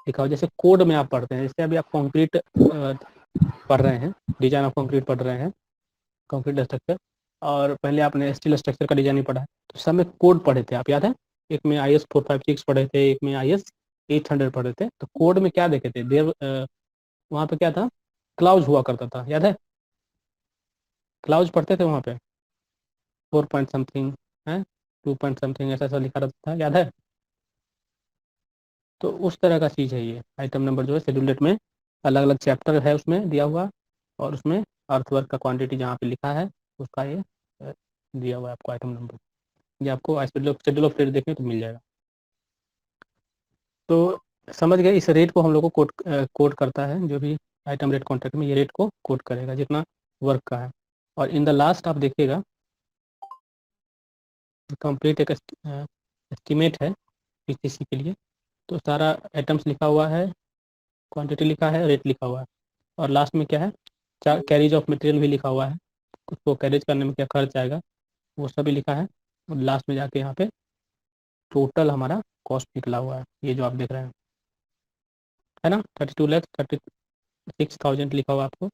लिखा हुआ। जैसे कोड में आप पढ़ते हैं, जैसे अभी आप कंक्रीट पढ़ रहे हैं, डिजाइन ऑफ कंक्रीट पढ़ रहे हैं, कंक्रीट स्ट्रक्चर, और पहले आपने स्टील स्ट्रक्चर का डिजाइन ही पढ़ा है, तो सब में कोड पढ़े थे आप, याद है? एक में IS 456 पढ़े थे, एक में IS 800 पढ़े थे। तो कोड में क्या देखे थे देर, वहाँ पे क्या था, क्लाउज हुआ करता था, याद है? क्लाउज पढ़ते थे वहाँ पे, 4 पॉइंट समथिंग है, 2 पॉइंट समथिंग, ऐसा ऐसा लिखा रहता था, याद है? तो उस तरह का चीज़ है ये आइटम नंबर जो है शेड्यूल रेट में, अलग अलग चैप्टर है उसमें दिया हुआ, और उसमें अर्थवर्क का क्वांटिटी जहाँ पे लिखा है उसका ये दिया हुआ है आपको आइटम नंबर। ये आपको शेड्यूल ऑफ रेट देखने तो मिल जाएगा। तो समझ गए, इस रेट को हम लोग को कोड करता है, जो भी आइटम रेट कॉन्ट्रैक्ट में ये रेट को कोड करेगा जितना वर्क का है। और इन द लास्ट आप देखिएगा कंप्लीट एक एस्टिमेट है PCC के लिए, तो सारा आइटम्स लिखा हुआ है, क्वांटिटी लिखा है, रेट लिखा हुआ है, और लास्ट में क्या है, कैरिज ऑफ मटेरियल भी लिखा हुआ है, उसको कैरेज करने में क्या खर्च आएगा वो सभी लिखा है, और लास्ट में जाके यहाँ पे टोटल हमारा कॉस्ट निकला हुआ है, ये जो आप देख रहे हैं, है ना, 32,36,000 लिखा हुआ आपको।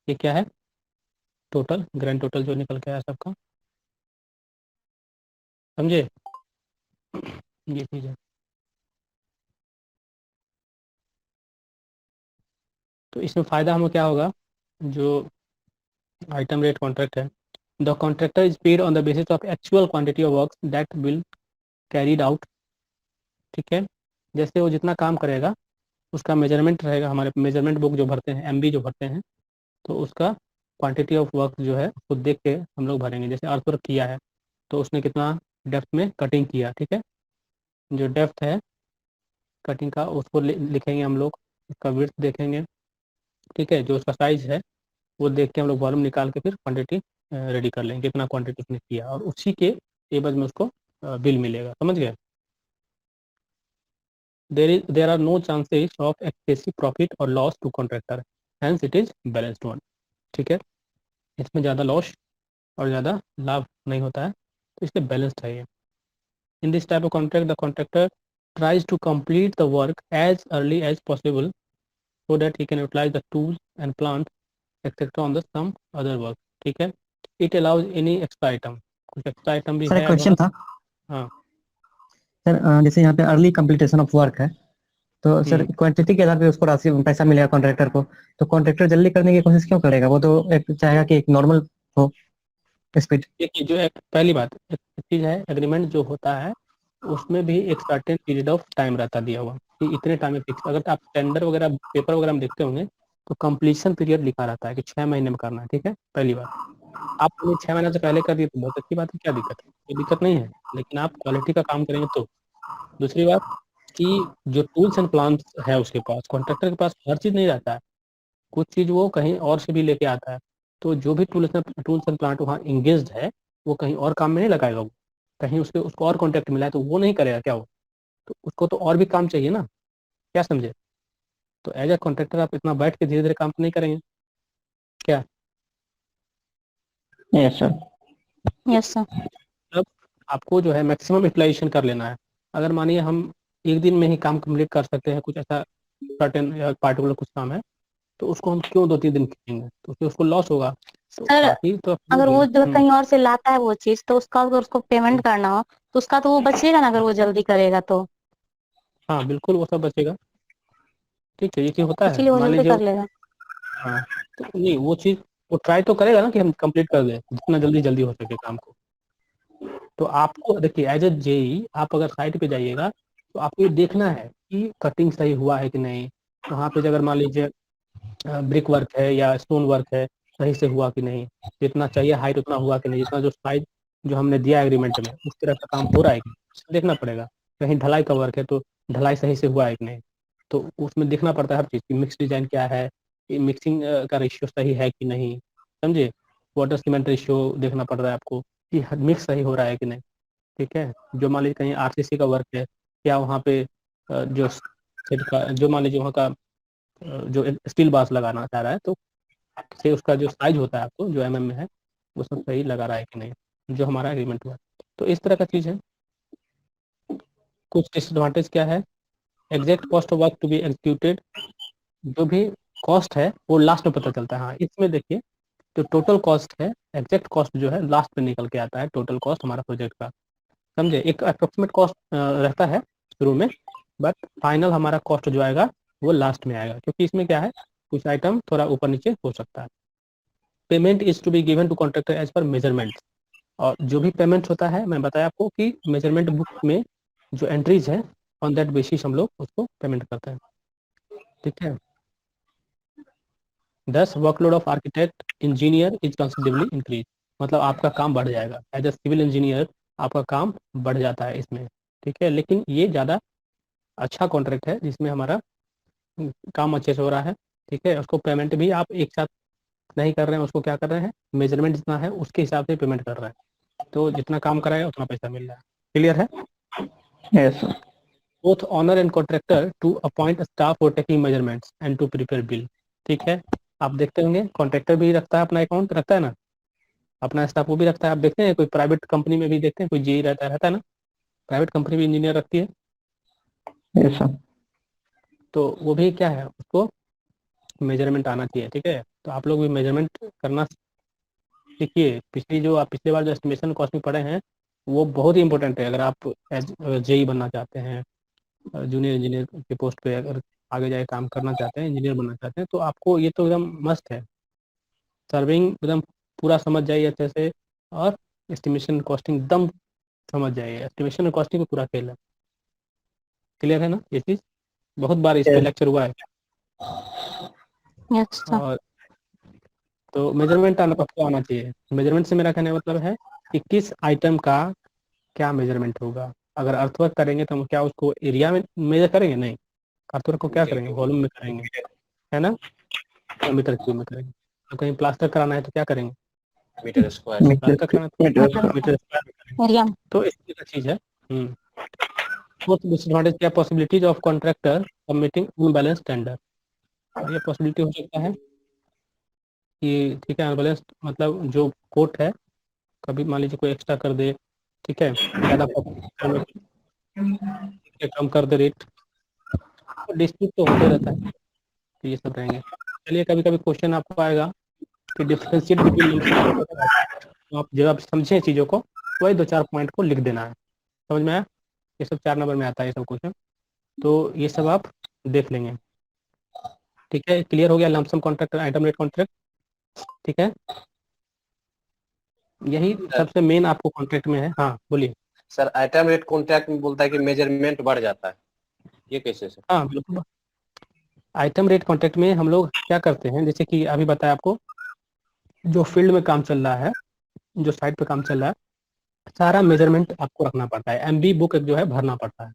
ये क्या है, टोटल ग्रैंड टोटल जो निकल के आया सबका, समझे? ये चीज़ है। तो इसमें फ़ायदा हमें क्या होगा, जो आइटम रेट कॉन्ट्रैक्ट है, the contractor is paid on the basis of actual quantity of work that will carried out. ठीक है, जैसे वो जितना काम करेगा उसका मेजरमेंट रहेगा, हमारे मेजरमेंट बुक जो भरते हैं, MB जो भरते हैं, तो उसका क्वांटिटी ऑफ वर्क जो है उसको देख के हम लोग भरेंगे। जैसे अर्थ वर्क किया है तो उसने कितना डेप्थ में कटिंग किया, ठीक है, जो डेप्थ है कटिंग का उसको लिखेंगे हम लोग, उसका विड्थ देखेंगे, ठीक है, जो उसका साइज है वो देख के हम लोग वॉल्यूम निकाल के फिर क्वांटिटी रेडी कर लेंगे, कितना क्वांटिटी उसने किया, और उसी के एवज में उसको बिल मिलेगा। समझ गए? there are no chances of excessive profit or loss to contractor, hence it is balanced one। ठीक है, इसमें ज़्यादा लॉस और ज़्यादा लाभ नहीं होता है, तो इसलिए बैलेंस्ड है ये। इन this type of contract the contractor tries to complete the work as early as possible so that he can utilize the tools and plant etc on the some other work। ठीक है, it allows any extra item, कुछ extra item भी sir है एक question था। हाँ sir जैसे यहाँ पे अर्ली कंप्लीटेशन ऑफ वर्क है, तो सर क्वांटिटी के आधार पे उसको राशि पैसा मिलेगा कॉन्ट्रैक्टर को, तो कॉन्ट्रैक्टर जल्दी करने की कोशिश क्यों करेगा? वो तो एक चाहेगा कि एक नॉर्मल हो स्पीड। देखिए, जो एक पहली बात एक चीज है, एग्रीमेंट जो होता है उसमें भी एक सर्टेन पीरियड ऑफ टाइम रहता दिया हुआ कि इतने टाइम में फिक्स। अगर आप टेंडर वगैरह पेपर वगैरह में देखते होंगे तो कंप्लीशन पीरियड लिखा रहता है कि 6 महीने में करना है। ठीक है, पहली बात, आप 6 महीने से पहले कर दिए तो बहुत अच्छी बात है, क्या दिक्कत है? कोई दिक्कत नहीं है, लेकिन आप क्वालिटी का काम करेंगे तो। दूसरी बात कि जो टूल्स एंड प्लान्स है उसके पास, कॉन्ट्रैक्टर के पास हर चीज़ नहीं रहता है, कुछ चीज़ वो कहीं और से भी लेके आता है। तो जो भी टूल्स एंड प्लांट वहाँ इंगेज्ड है वो कहीं और काम में नहीं लगाएगा, वो कहीं उसको और कॉन्ट्रैक्ट मिला है तो वो नहीं करेगा क्या? वो तो उसको तो और भी काम चाहिए ना, क्या समझे? तो एज ए कॉन्ट्रैक्टर आप इतना बैठ के धीरे धीरे काम तो नहीं करेंगे क्या? Yes sir. Yes sir. मतलब आपको जो है मैक्सिमम यूटिलाइजेशन कर लेना है। अगर मानिए हम एक दिन में ही काम कंप्लीट कर सकते हैं, कुछ ऐसा सर्टेन या पार्टिकुलर कुछ काम है, तो उसको हम क्यों 2-3 दिन खींचेंगे? तो उससे उसको लॉस होगा। तो सर बाकी तो अगर वो जब कहीं और से लाता है वो चीज, तो उसका अगर उसको पेमेंट करना हो तो उसका तो वो बचेगा ना, अगर वो जल्दी करेगा तो। हाँ बिल्कुल वो सब बचेगा। ठीक है, ये चीज होता है, इसीलिए वो मान जल्दी लीजिए। कर लेगा। हाँ, तो नहीं वो चीज़ वो ट्राई तो करेगा ना कि हम कंप्लीट कर दें जितना जल्दी जल्दी हो सके काम को। तो आपको देखिए एज ए जेई आप अगर साइट पे जाइएगा तो आपको ये देखना है कि कटिंग सही हुआ है कि नहीं। वहाँ पे अगर मान लीजिए ब्रिक वर्क है या स्टोन वर्क है, सही से हुआ कि नहीं, जितना चाहिए हाइट उतना हुआ कि नहीं, जितना जो साइज जो हमने दिया एग्रीमेंट में उस तरह का काम हो रहा है कि नहीं, देखना पड़ेगा। कहीं ढलाई का वर्क है तो ढलाई सही से हुआ है कि नहीं, तो उसमें देखना पड़ता है हर चीज़ की मिक्स डिजाइन क्या है, मिक्सिंग का रेशियो सही है कि नहीं, समझे। वाटर सीमेंट रेशियो देखना पड़ रहा है आपको कि मिक्स सही हो रहा है कि नहीं। ठीक है, जो मान लीजिए कहीं आरसीसी का वर्क है, क्या वहाँ पे जो सेट का जो मान लीजिए वहाँ का जो स्टील बास लगाना चाह रहा है तो से उसका जो साइज होता है आपको जो में है वो सब सही लगा रहा है कि नहीं, जो हमारा एग्रीमेंट हुआ। तो इस तरह का चीज़ है। कुछ डिसएडवांटेज क्या है, exact cost of work to be executed, जो भी कॉस्ट है वो लास्ट में पता चलता है। हाँ, इसमें देखिए जो टोटल कॉस्ट है, एग्जैक्ट कॉस्ट जो है लास्ट में निकल के आता है, टोटल कॉस्ट हमारा प्रोजेक्ट का, समझे। एक अप्रोक्सीमेट कॉस्ट रहता है शुरू में, बट फाइनल हमारा कॉस्ट जो आएगा वो लास्ट में आएगा, क्योंकि इसमें क्या है कुछ आइटम थोड़ा ऊपर नीचे हो सकता है। Payment is to be given to contractor as per measurement, और जो भी पेमेंट होता है मैं बताया आपको कि मेजरमेंट बुक में जो एंट्रीज है ऑन दैट बेसिस हम लोग उसको पेमेंट करते हैं। ठीक है, 10 workload of architect engineer is considerably increase, मतलब आपका काम बढ़ जाएगा एज अ सिविल इंजीनियर, आपका काम बढ़ जाता है इसमें। ठीक है, लेकिन ये ज़्यादा अच्छा कॉन्ट्रैक्ट है जिसमें हमारा काम अच्छे से हो रहा है। ठीक है, उसको पेमेंट भी आप एक साथ नहीं कर रहे हैं, उसको क्या कर रहे हैं मेजरमेंट जितना है उसके हिसाब से पेमेंट कर रहे हैं, तो जितना काम कराएगा उतना पैसा मिल रहा है। क्लियर है। Yes sir. Both owner and contractor to appoint staff for taking measurements and to prepare bill. ठीक है, आप देखते होंगे कॉन्ट्रैक्टर भी रखता है अपना अकाउंट, रखता है ना, अपना स्टाफ वो भी रखता है। आप देखते हैं कोई प्राइवेट कंपनी में भी देखते हैं कोई जेई रहता है ना, प्राइवेट कंपनी भी इंजीनियर रखती है, यस सर। तो वो भी क्या है उसको मेजरमेंट आना चाहिए। ठीक है, तो आप लोग भी मेजरमेंट करना सीखिए। पिछली बार जो एस्टिमेशन कॉस्ट में पढ़े हैं वो बहुत ही इंपॉर्टेंट है, अगर आप जेई बनना चाहते हैं, जूनियर इंजीनियर के पोस्ट पे अगर आगे जाके काम करना चाहते हैं, इंजीनियर बनना चाहते हैं, तो आपको ये तो एकदम मस्त है। सर्विंग एकदम पूरा समझ जाइए अच्छे से, और एस्टिमेशन कॉस्टिंग एकदम समझ जाइए, एस्टिमेशन कॉस्टिंग का पूरा खेल है। क्लियर है ना ये चीज़, बहुत बार इस पे लेक्चर हुआ है। Yes sir. और तो मेजरमेंट आपको आना चाहिए। मेजरमेंट से मेरा कहने का मतलब है कि किस आइटम का क्या मेजरमेंट होगा। अगर अर्थवर्क करेंगे तो हम क्या उसको एरिया में मेजर करेंगे, नहीं, अर्थवर्क को क्या करेंगे वॉल्यूम में करेंगे, है ना, या मीटर क्यूब में करेंगे। तो कहीं प्लास्टर कराना है तो क्या करेंगे, मीटर स्क्वायर। प्लास्टर कराना है तो मीटर स्क्वायर में करेंगे। एरिया। तो इस तरह का चीज़ है। फोर्थ डिसएडवांटेज क्या, possibilities of contractor submitting unbalance tender. ये पॉसिबिलिटी हो सकता है कि ठीक है अनबैलेंस मतलब जो कोर्ट है कभी मान लीजिए कोई एक्स्ट्रा कर दे, ठीक है, ज़्यादा कम कर दे रेट, डिस्प्यूट तो होते रहता है, तो ये सब रहेंगे। चलिए, कभी कभी क्वेश्चन आपको आएगा कि डिफ्रेंशिएट बिटवीन, तो आप जब आप समझें चीज़ों को तो वही 2-4 पॉइंट को लिख देना है, समझ में आया। ये सब 4 नंबर में आता है ये सब क्वेश्चन, तो ये सब आप देख लेंगे। ठीक है, क्लियर हो गया lump sum contract item rate contract. ठीक है, यही सबसे मेन आपको कॉन्ट्रैक्ट में है। हाँ बोलिए। सर आइटम रेट कॉन्ट्रैक्ट में बोलता है कि मेजरमेंट बढ़ जाता है, ये कैसे सर? हाँ बिल्कुल, आइटम रेट कॉन्ट्रैक्ट में हम लोग क्या करते हैं, जैसे कि अभी बताया आपको, जो फील्ड में काम चल रहा है, जो साइट पे काम चल रहा है, सारा मेजरमेंट आपको रखना पड़ता है, एमबी बुक जो है भरना पड़ता है।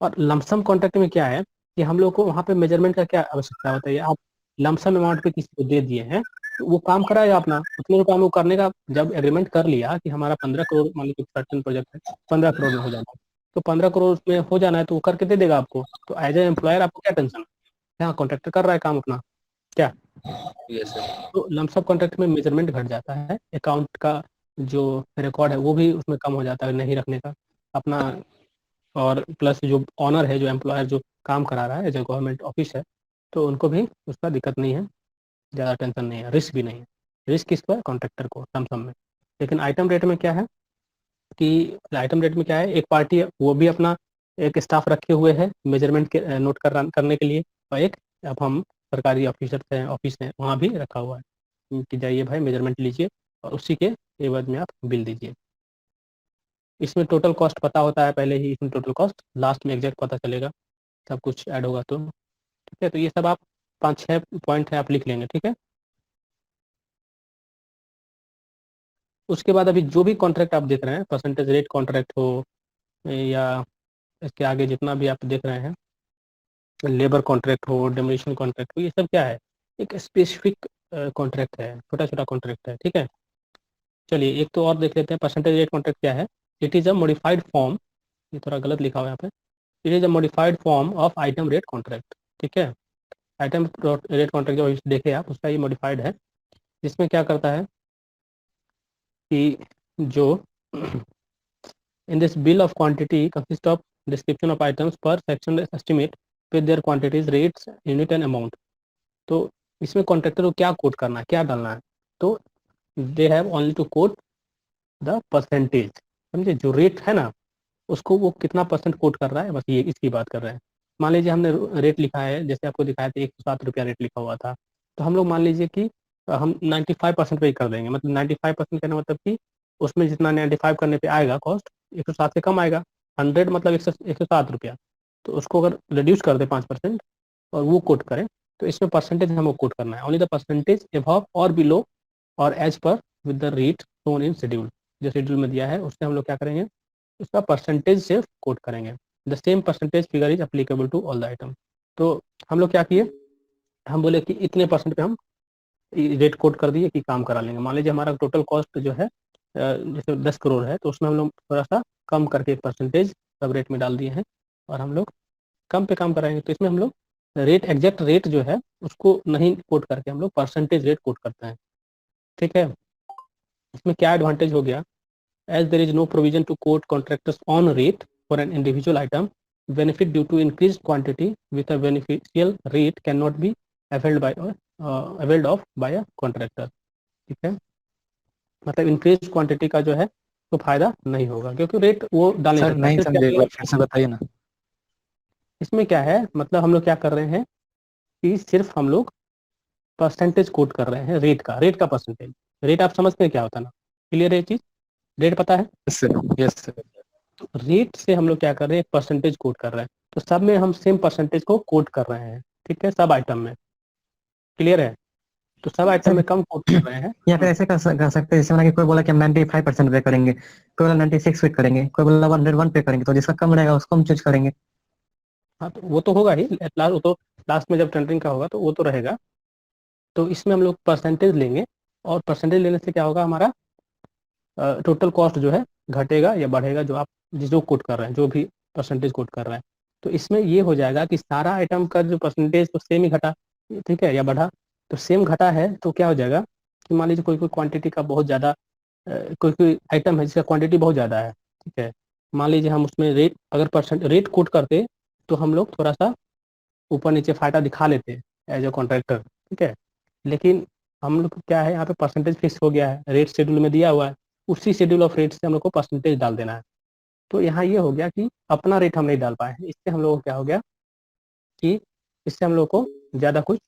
और लमसम कॉन्ट्रैक्ट में क्या है कि हम लोग को वहाँ पे मेजरमेंट का क्या आवश्यकता होता है, आप लमसम अमाउंट पे किसी को दे दिए हैं तो वो काम कराएगा अपना, उतने काम वो करने का। जब एग्रीमेंट कर लिया कि हमारा 15 करोड़, मान लीजिए सर्टन प्रोजेक्ट है 15 करोड़ में हो जाना है, तो 15 करोड़ में हो जाना है तो वो करके दे देगा आपको। तो एज ए एम्प्लॉयर आपको क्या टेंशन है, हाँ कॉन्ट्रैक्टर कर रहा है काम अपना, क्या। Yes sir. तो लमसम कॉन्ट्रैक्ट में मेजरमेंट घट जाता है, अकाउंट का जो रिकॉर्ड है वो भी उसमें कम हो जाता है नहीं रखने का अपना। और प्लस जो ऑनर है, जो एम्प्लॉयर जो काम करा रहा है, जो गवर्नमेंट ऑफिस है, तो उनको भी उसका दिक्कत नहीं है, ज़्यादा टेंशन नहीं है, रिस्क भी नहीं है। रिस्क किसको है, कॉन्ट्रैक्टर को लमसम में। लेकिन आइटम रेट में क्या है कि आइटम रेट में क्या है, एक पार्टी है वो भी अपना एक स्टाफ रखे हुए है मेजरमेंट के नोट करने के लिए, और एक अब हम सरकारी ऑफिसर हैं, ऑफिस है वहाँ भी रखा हुआ है कि जाइए भाई मेजरमेंट लीजिए और उसी के एवज में आप बिल दीजिए। इसमें टोटल कॉस्ट पता होता है पहले ही, इसमें टोटल कॉस्ट लास्ट में एग्जैक्ट पता चलेगा, सब कुछ ऐड होगा तो। ठीक है, तो ये सब आप 5-6 पॉइंट है आप लिख लेंगे। ठीक है, उसके बाद अभी जो भी कॉन्ट्रैक्ट आप देख रहे हैं, परसेंटेज रेट कॉन्ट्रैक्ट हो या इसके आगे जितना भी आप देख रहे हैं, लेबर कॉन्ट्रैक्ट हो, डेमोलिशन कॉन्ट्रैक्ट हो, ये सब क्या है, एक स्पेसिफिक कॉन्ट्रैक्ट है, छोटा छोटा कॉन्ट्रैक्ट है, ठीक है। चलिए एक तो और देख लेते हैं, परसेंटेज रेट कॉन्ट्रैक्ट क्या है। It is a modified form, ये थोड़ा गलत लिखा हुआ है यहाँ पे, it is a modified form of item rate contract, ठीक है। आइटम रेट कॉन्ट्रैक्ट जो देखे आप, उसका ये मॉडिफाइड है, जिसमें क्या करता है कि जो in this bill of quantity consist of description of items per section estimate with their quantities rates unit and amount. तो इसमें कॉन्ट्रैक्टर को क्या कोट करना है, क्या डालना है, तो they have only to quote the percentage, समझे, जो रेट है ना उसको वो कितना परसेंट कोट कर रहा है, बस ये इसकी बात कर रहे हैं। मान लीजिए हमने रेट लिखा है, जैसे आपको दिखाया था 107 रुपया रेट लिखा हुआ था, तो हम लोग मान लीजिए कि हम 95% पे ही कर देंगे, मतलब 95% कहना मतलब कि उसमें जितना 95 करने पे आएगा कॉस्ट, 107 से कम आएगा। 100 मतलब 107 रुपया, तो उसको अगर रिड्यूस कर दे 5% और वो कोट करें, तो इसमें परसेंटेज हमको कोट करना है, ओनली द परसेंटेज अबव और बिलो और as per with the rate shown in schedule, जो शेड्यूल में दिया है उससे हम लोग क्या करेंगे, उसका परसेंटेज सिर्फ कोट करेंगे। The same percentage figure is applicable to all the item. तो हम लोग क्या किए, हम बोले कि इतने परसेंट पे हम रेट कोट कर दिए कि काम करा लेंगे। मान लीजिए हमारा टोटल कॉस्ट जो है जैसे 10 करोड़ है, तो उसमें हम लोग थोड़ा सा कम करके एक परसेंटेज सब रेट में डाल दिए हैं और हम लोग कम पे काम कराएंगे। तो इसमें हम लोग रेट, एग्जैक्ट रेट जो है उसको नहीं कोट करके हम लोग परसेंटेज रेट कोट करते हैं, ठीक है। इसमें क्या एडवांटेज हो गया, as there is no provision to quote contractors on rate for an individual item, benefit due to increased quantity with a beneficial rate cannot be availed of by a contractor, ठीक है। मतलब increase quantity का जो है तो फायदा नहीं होगा, क्योंकि रेट वो डाल नहीं सर सकता। नहीं सिर्फ समझे, एक क्या बार फिर से बताइए ना। इसमें क्या है, मतलब हम लोग क्या कर रहे हैं कि सिर्फ हम लोग परसेंटेज कोट कर रहे हैं, रेट का परसेंटेज। रेट आप समझते हैं क्या होता है ना, क्लियर है ये चीज, रेट पता है। Yes sir, yes sir. तो रेट से हम लोग क्या कर रहे हैं, परसेंटेज कोट कर रहे हैं, तो सब में हम सेम परसेंटेज को कोट कर रहे हैं, ठीक है, सब आइटम में, क्लियर है। तो सब आइटम में कम कोट कर रहे हैं। या फिर ऐसे कर सकते हैं, जैसे मैंने कि कोई बोला कि हम 95% पे करेंगे, कोई बोला 96 पे करेंगे, कोई बोला 101 पे करेंगे, तो जिसका कम रहेगा उसको हम चूज करेंगे। हाँ तो वो तो होगा ही, लास्ट वो तो लास्ट में जब टेंडरिंग का होगा तो वो तो रहेगा। तो इसमें हम लोग परसेंटेज लेंगे, और परसेंटेज लेने से क्या होगा, हमारा टोटल कॉस्ट जो है घटेगा या बढ़ेगा, जो आप जो कोट कर रहे हैं, जो भी परसेंटेज कोट कर रहे हैं। तो इसमें ये हो जाएगा कि सारा आइटम का जो परसेंटेज तो सेम ही घटा, ठीक है, या बढ़ा। तो सेम घटा है तो क्या हो जाएगा कि मान लीजिए कोई कोई क्वांटिटी का बहुत ज़्यादा, कोई कोई आइटम है जिसका क्वांटिटी बहुत ज़्यादा है, ठीक है। मान लीजिए हम उसमें रेट, अगर परसेंट रेट कोट करते तो हम लोग थोड़ा सा ऊपर नीचे फायदा दिखा लेते हैं एज ए कॉन्ट्रैक्टर, ठीक है। लेकिन हम लोग को क्या है, यहाँ पे परसेंटेज फिक्स हो गया है, रेट शेड्यूल में दिया हुआ है, उसी शेड्यूल ऑफ रेट से हम लोग को परसेंटेज डाल देना है। तो यहाँ ये हो गया कि अपना रेट हम नहीं डाल पाए, इससे हम लोगों को क्या हो गया कि इससे हम लोग को ज़्यादा कुछ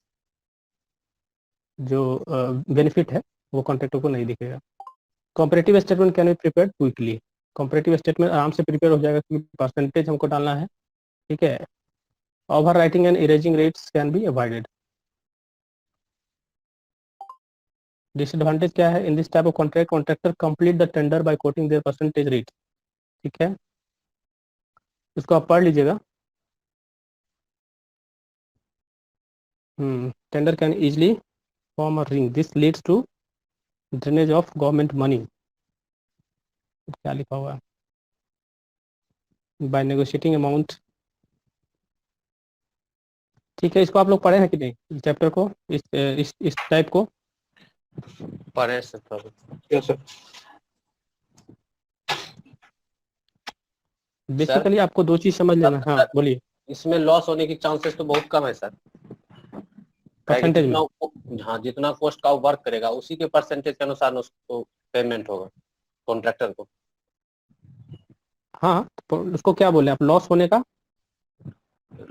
जो बेनिफिट है वो कॉन्ट्रैक्टर को नहीं दिखेगा। Comparative statement can be prepared quickly, comparative statement आराम से प्रिपेयर हो जाएगा क्योंकि परसेंटेज हमको डालना है, ठीक है। Overwriting and erasing rates can be avoided. Disadvantage क्या है, in this type of contract contractor complete the tender by quoting their percentage rate, ठीक है। इसको आप पढ़ लीजिएगा। Tender can easily form a ring, this leads to drainage of government money, क्या लिखा हुआ है, बाय नेगोशिएटिंग अमाउंट, ठीक है। इसको आप लोग पढ़े हैं कि नहीं चैप्टर को, इस टाइप को। पढ़े से तब यस सर। बेसिकली आपको दो चीज समझ लेना, हाँ बोलिए। इसमें लॉस होने की चांसेस तो बहुत कम है सर। परसेंटेज में, हाँ, जितना कॉस्ट का वर्क करेगा उसी के परसेंटेज के अनुसार उसको पेमेंट होगा कॉन्ट्रैक्टर को। हाँ तो उसको क्या बोले आप, लॉस होने का,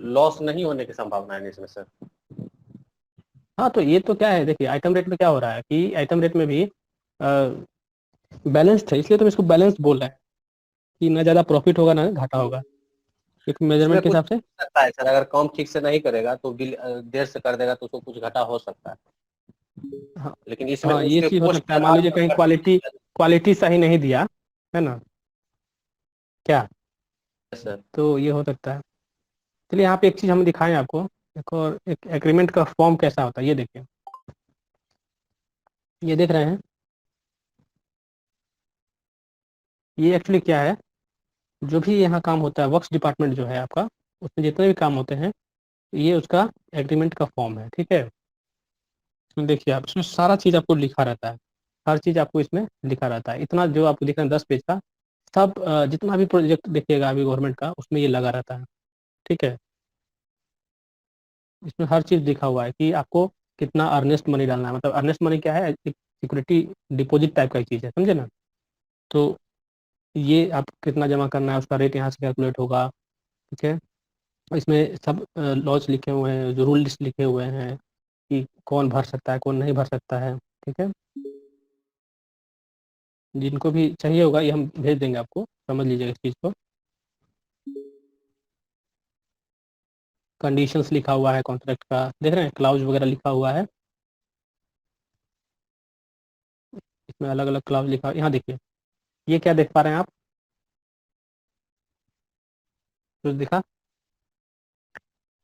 लॉस नहीं होने की संभावना है इसमें सर। हाँ तो ये तो क्या है, देखिए आइटम रेट में क्या हो रहा है कि आइटम रेट में भी बैलेंस है, इसलिए तो मैं इसको बैलेंस बोल रहा है कि ना ज़्यादा प्रॉफिट होगा ना घाटा होगा, एक मेजरमेंट के हिसाब से। सकता है सर, अगर काम ठीक से नहीं करेगा तो बिल देर से कर देगा तो उसको कुछ घाटा हो सकता है। हाँ लेकिन इसमें हाँ ये उसके चीज़ हो cost सकता है, मान लीजिए कहीं क्वालिटी सही नहीं दिया है ना, क्या यस सर। तो ये हो सकता है। चलिए यहाँ पे एक चीज़ हम दिखाएं आपको, एक और एक एग्रीमेंट का फॉर्म कैसा होता है ये देखिए। ये देख रहे हैं, ये एक्चुअली क्या है, जो भी यहाँ काम होता है वर्क्स डिपार्टमेंट जो है आपका, उसमें जितने भी काम होते हैं ये उसका एग्रीमेंट का फॉर्म है, ठीक है। इसमें देखिए आप, इसमें सारा चीज़ आपको लिखा रहता है, हर चीज़ आपको इसमें लिखा रहता है। इतना जो आपको दिख रहा है 10 पेज का, सब जितना भी प्रोजेक्ट देखिएगा अभी गवर्नमेंट का, उसमें ये लगा रहता है, ठीक है। इसमें हर चीज़ लिखा हुआ है कि आपको कितना अर्नेस्ट मनी डालना है, मतलब अर्नेस्ट मनी क्या है, एक सिक्योरिटी डिपॉजिट टाइप का चीज़ है, समझे ना। तो ये आप कितना जमा करना है, उसका रेट यहाँ से कैलकुलेट होगा, ठीक है। इसमें सब लॉज लिखे हुए हैं, जो रूल्स लिखे हुए हैं कि कौन भर सकता है कौन नहीं भर सकता है, ठीक है। जिनको भी चाहिए होगा ये हम भेज देंगे आपको, समझ लीजिएगा इस चीज़ को। कंडीशंस लिखा हुआ है कॉन्ट्रैक्ट का, देख रहे हैं, क्लाउज वगैरह लिखा हुआ है, इसमें अलग अलग क्लाउज लिखा हुआ है। यहाँ देखिए, ये क्या देख पा रहे हैं आप, कुछ दिखा,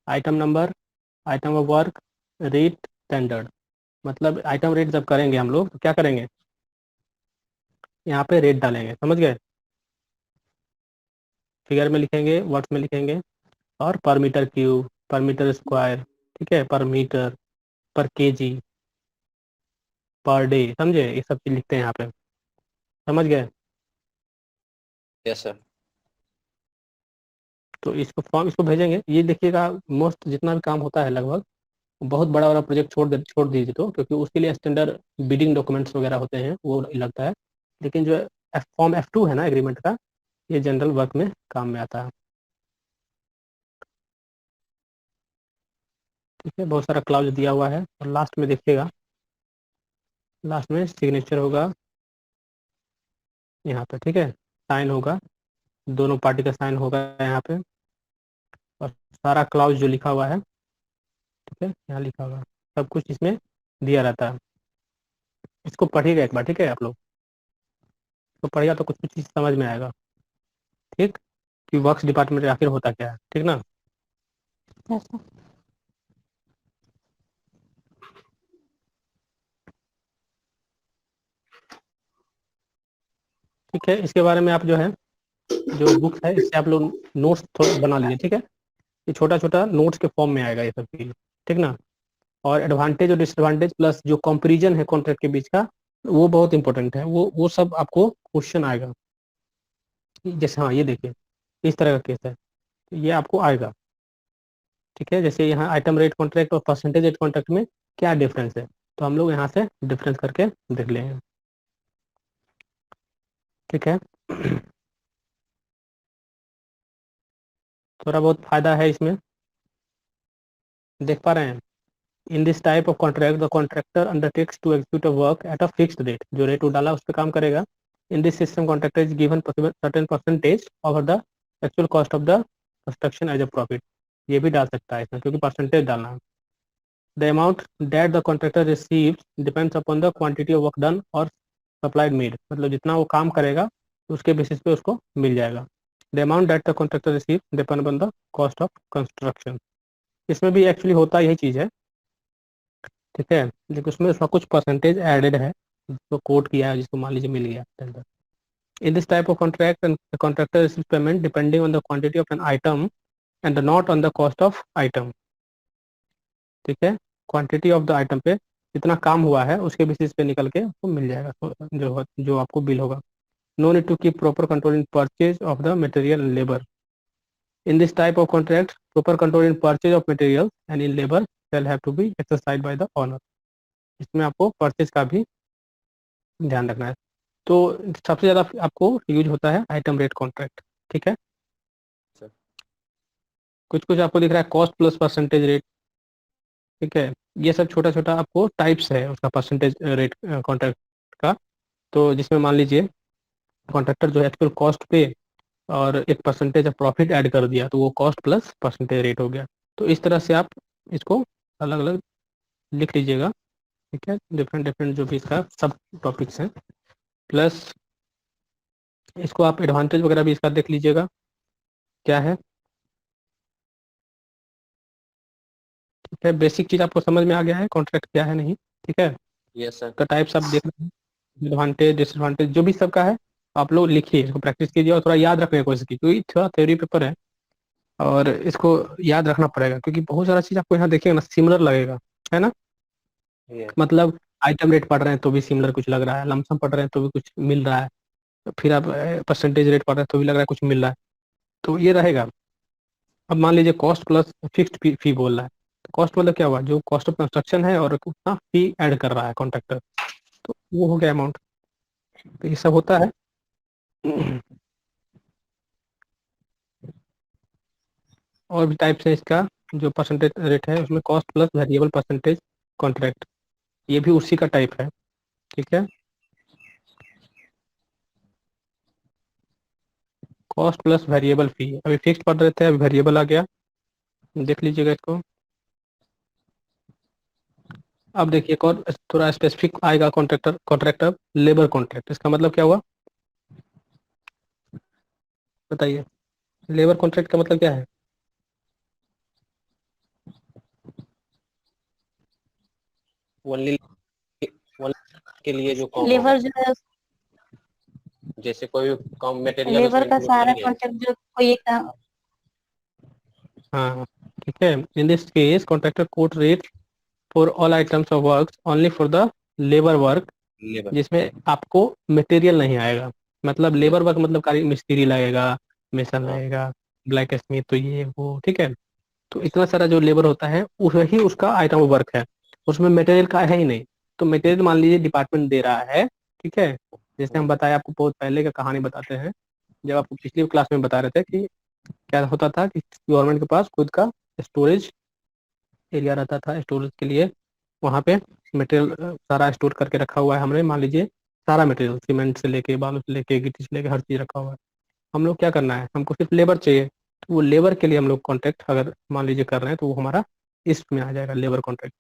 item number, item of work, rate, standard. मतलब आइटम रेट जब करेंगे हम लोग तो क्या करेंगे, यहाँ पे रेट डालेंगे, समझ गए, फिगर में लिखेंगे, वर्ड्स में लिखेंगे, और पर मीटर क्यूब, पर मीटर स्क्वायर, ठीक है, पर मीटर, पर केजी, पर डे, समझे, ये सब चीज लिखते हैं यहाँ पे, समझ गए। Yes sir. तो इसको फॉर्म इसको भेजेंगे, ये देखिएगा मोस्ट जितना भी काम होता है लगभग, बहुत बड़ा बड़ा प्रोजेक्ट छोड़ दीजिए तो, क्योंकि उसके लिए स्टैंडर्ड बिडिंग डॉक्यूमेंट्स वगैरह होते हैं वो लगता है। लेकिन जो फॉर्म F2 है ना एग्रीमेंट का, ये जनरल वर्क में काम में आता है, ठीक है। बहुत सारा क्लाउज दिया हुआ है, और लास्ट में देखिएगा, लास्ट में सिग्नेचर होगा यहाँ पे, ठीक है, साइन होगा, दोनों पार्टी का साइन होगा यहाँ पे, और सारा क्लाउज जो लिखा हुआ है, ठीक है, यहाँ लिखा हुआ है, सब कुछ इसमें दिया रहता है। इसको पढ़िएगा एक बार, ठीक है, आप लोग इसको पढ़िएगा तो कुछ कुछ चीज़ समझ में आएगा, ठीक, कि वर्क्स डिपार्टमेंट आखिर होता क्या है, ठीक ना। ऐसा। ठीक है, इसके बारे में आप जो है, जो बुक है इससे आप लोग नोट्स थोड़ा बना लीजिए, ठीक है। ये छोटा छोटा नोट्स के फॉर्म में आएगा ये सब चीज़, ठीक ना। और एडवांटेज और डिसएडवांटेज प्लस जो कंपैरिजन है कॉन्ट्रैक्ट के बीच का, वो बहुत इंपॉर्टेंट है, वो सब आपको क्वेश्चन आएगा। जैसे हाँ ये देखिए, इस तरह का केस है, तो ये आपको आएगा, ठीक है। जैसे यहाँ आइटम रेट कॉन्ट्रैक्ट और परसेंटेज रेट कॉन्ट्रैक्ट में क्या डिफरेंस है, तो हम लोग यहाँ से डिफरेंस करके देख लेंगे, ठीक है। थोड़ा बहुत फायदा है इसमें, देख पा रहे हैं। In this type of contract the contractor undertakes to execute a work at a fixed rate, जो रेट वो डाला उस पर काम करेगा। In this system contractor is given certain percentage over the actual cost of the construction as a profit, ये भी डाल सकता है इसमें, क्योंकि परसेंटेज डालना है। The amount that the contractor receives depends upon the quantity of work done और सप्लाइड मेड, मतलब जितना वो काम करेगा उसके बेसिस पे उसको मिल जाएगा। The amount that the contractor receive depend upon the cost of construction, इसमें भी एक्चुअली होता यही चीज़ है, ठीक है। लेकिन उसमें उसका कुछ परसेंटेज एडेड है, जो कोट किया है, जिसको मान लीजिए मिल गया tender. In this type of contract and contractor receive payment depending on the quantity of an item and not on the cost of item, ठीक है। क्वांटिटी ऑफ द आइटम पे जितना काम हुआ है उसके बेसिस पे निकल के आपको मिल जाएगा, जो आपको बिल होगा। No need to keep proper control in purchase of the material and labour. In this type of contract proper control in purchase of material and in labour shall have to be exercised by the owner। इसमें आपको purchase का भी ध्यान रखना है। तो सबसे ज़्यादा आपको यूज होता है आइटम रेट कॉन्ट्रैक्ट, ठीक है। सर। कुछ कुछ आपको दिख रहा है कॉस्ट प्लस परसेंटेज रेट, ठीक है। ये सब छोटा छोटा आपको टाइप्स है उसका परसेंटेज रेट कॉन्ट्रैक्ट का। तो जिसमें मान लीजिए कॉन्ट्रैक्टर जो है एक्चुअल कॉस्ट पे और एक परसेंटेज ऑफ प्रॉफिट ऐड कर दिया, तो वो कॉस्ट प्लस परसेंटेज रेट हो गया। तो इस तरह से आप इसको अलग अलग लिख लीजिएगा, ठीक है, डिफरेंट डिफरेंट जो भी इसका सब टॉपिक्स हैं। प्लस इसको आप एडवांटेज वगैरह भी इसका देख लीजिएगा, क्या है, ठीक है। बेसिक चीज आपको समझ में आ गया है कॉन्ट्रैक्ट क्या है नहीं, ठीक है। Yes sir. तो टाइप्स आप देख रहे हैं, एडवांटेज डिसएडवांटेज जो भी सबका है, आप लोग लिखिए, इसको प्रैक्टिस कीजिए और थोड़ा याद रखने की कोशिश कीजिए, क्योंकि थोड़ा थ्योरी पेपर है और इसको याद रखना पड़ेगा, क्योंकि बहुत सारा चीज आपको यहाँ देखिएगा ना सिमिलर लगेगा, है ना। यस। मतलब आइटम रेट पढ़ रहे हैं तो भी सिमिलर कुछ लग रहा है, लमसम पढ़ रहे हैं तो भी कुछ मिल रहा है, तो फिर आप परसेंटेज रेट पढ़ रहे हैं तो भी लग रहा है कुछ मिल रहा है, तो ये रहेगा। अब मान लीजिए कॉस्ट प्लस फिक्स्ड फी बोल रहा है, तो कॉस्ट मतलब क्या हुआ, जो कॉस्ट ऑफ कंस्ट्रक्शन है और उतना फी ऐड कर रहा है कॉन्ट्रैक्टर, तो वो हो गया अमाउंट। तो ये सब होता है। और भी टाइप्स है इसका, जो परसेंटेज रेट है उसमें cost plus variable percentage contract, ये भी उसी का टाइप है, ठीक है। कॉस्ट प्लस वेरिएबल फी, अभी फिक्स्ड पढ़ रहे थे, अभी वेरिएबल आ गया, देख लीजिएगा इसको। अब देखिए और थोड़ा स्पेसिफिक आएगा, कॉन्ट्रैक्टर कॉन्ट्रैक्टर लेबर कॉन्ट्रैक्ट, इसका मतलब क्या हुआ बताइए, लेबर कॉन्ट्रैक्ट का मतलब क्या है। ओनली के लिए जो काम होगा, लेबर जो है, जैसे कोई भी काम मटेरियल लेबर उसमें का इंक्लूड सारा करेंगे। कॉन्ट्रैक्ट जो कोई एक हाँ ठीक है, in this case contractor quote rate for all items of work only for the labour work, labour. जिसमें आपको मटेरियल नहीं आएगा, मतलब लेबर वर्क मतलब कारी मिस्त्री लगेगा, मेसन हाँ। लगेगा, ब्लैक स्मिथ, तो ये वो ठीक है। तो इतना सारा जो लेबर होता है वही उसका आइटम ऑफ वर्क है, उसमें मटेरियल का है ही नहीं। तो मटेरियल मान लीजिए डिपार्टमेंट दे रहा है, ठीक है। जैसे हम बताया आपको बहुत पहले का कहानी बताते हैं, जब आपको पिछली क्लास में बता रहे थे कि क्या होता था कि गवर्नमेंट के पास खुद का स्टोरेज एरिया रहता था स्टोरेज के लिए, वहाँ पे मटेरियल सारा स्टोर करके रखा हुआ है हमने, मान लीजिए सारा मटेरियल सीमेंट से लेके बालू से लेके गिट्टी से लेके हर चीज़ रखा हुआ है। हम लोग क्या करना है, हमको सिर्फ लेबर चाहिए, तो वो लेबर के लिए हम लोग कॉन्ट्रैक्ट अगर मान लीजिए कर रहे हैं तो वो हमारा इसमें आ जाएगा labour contract.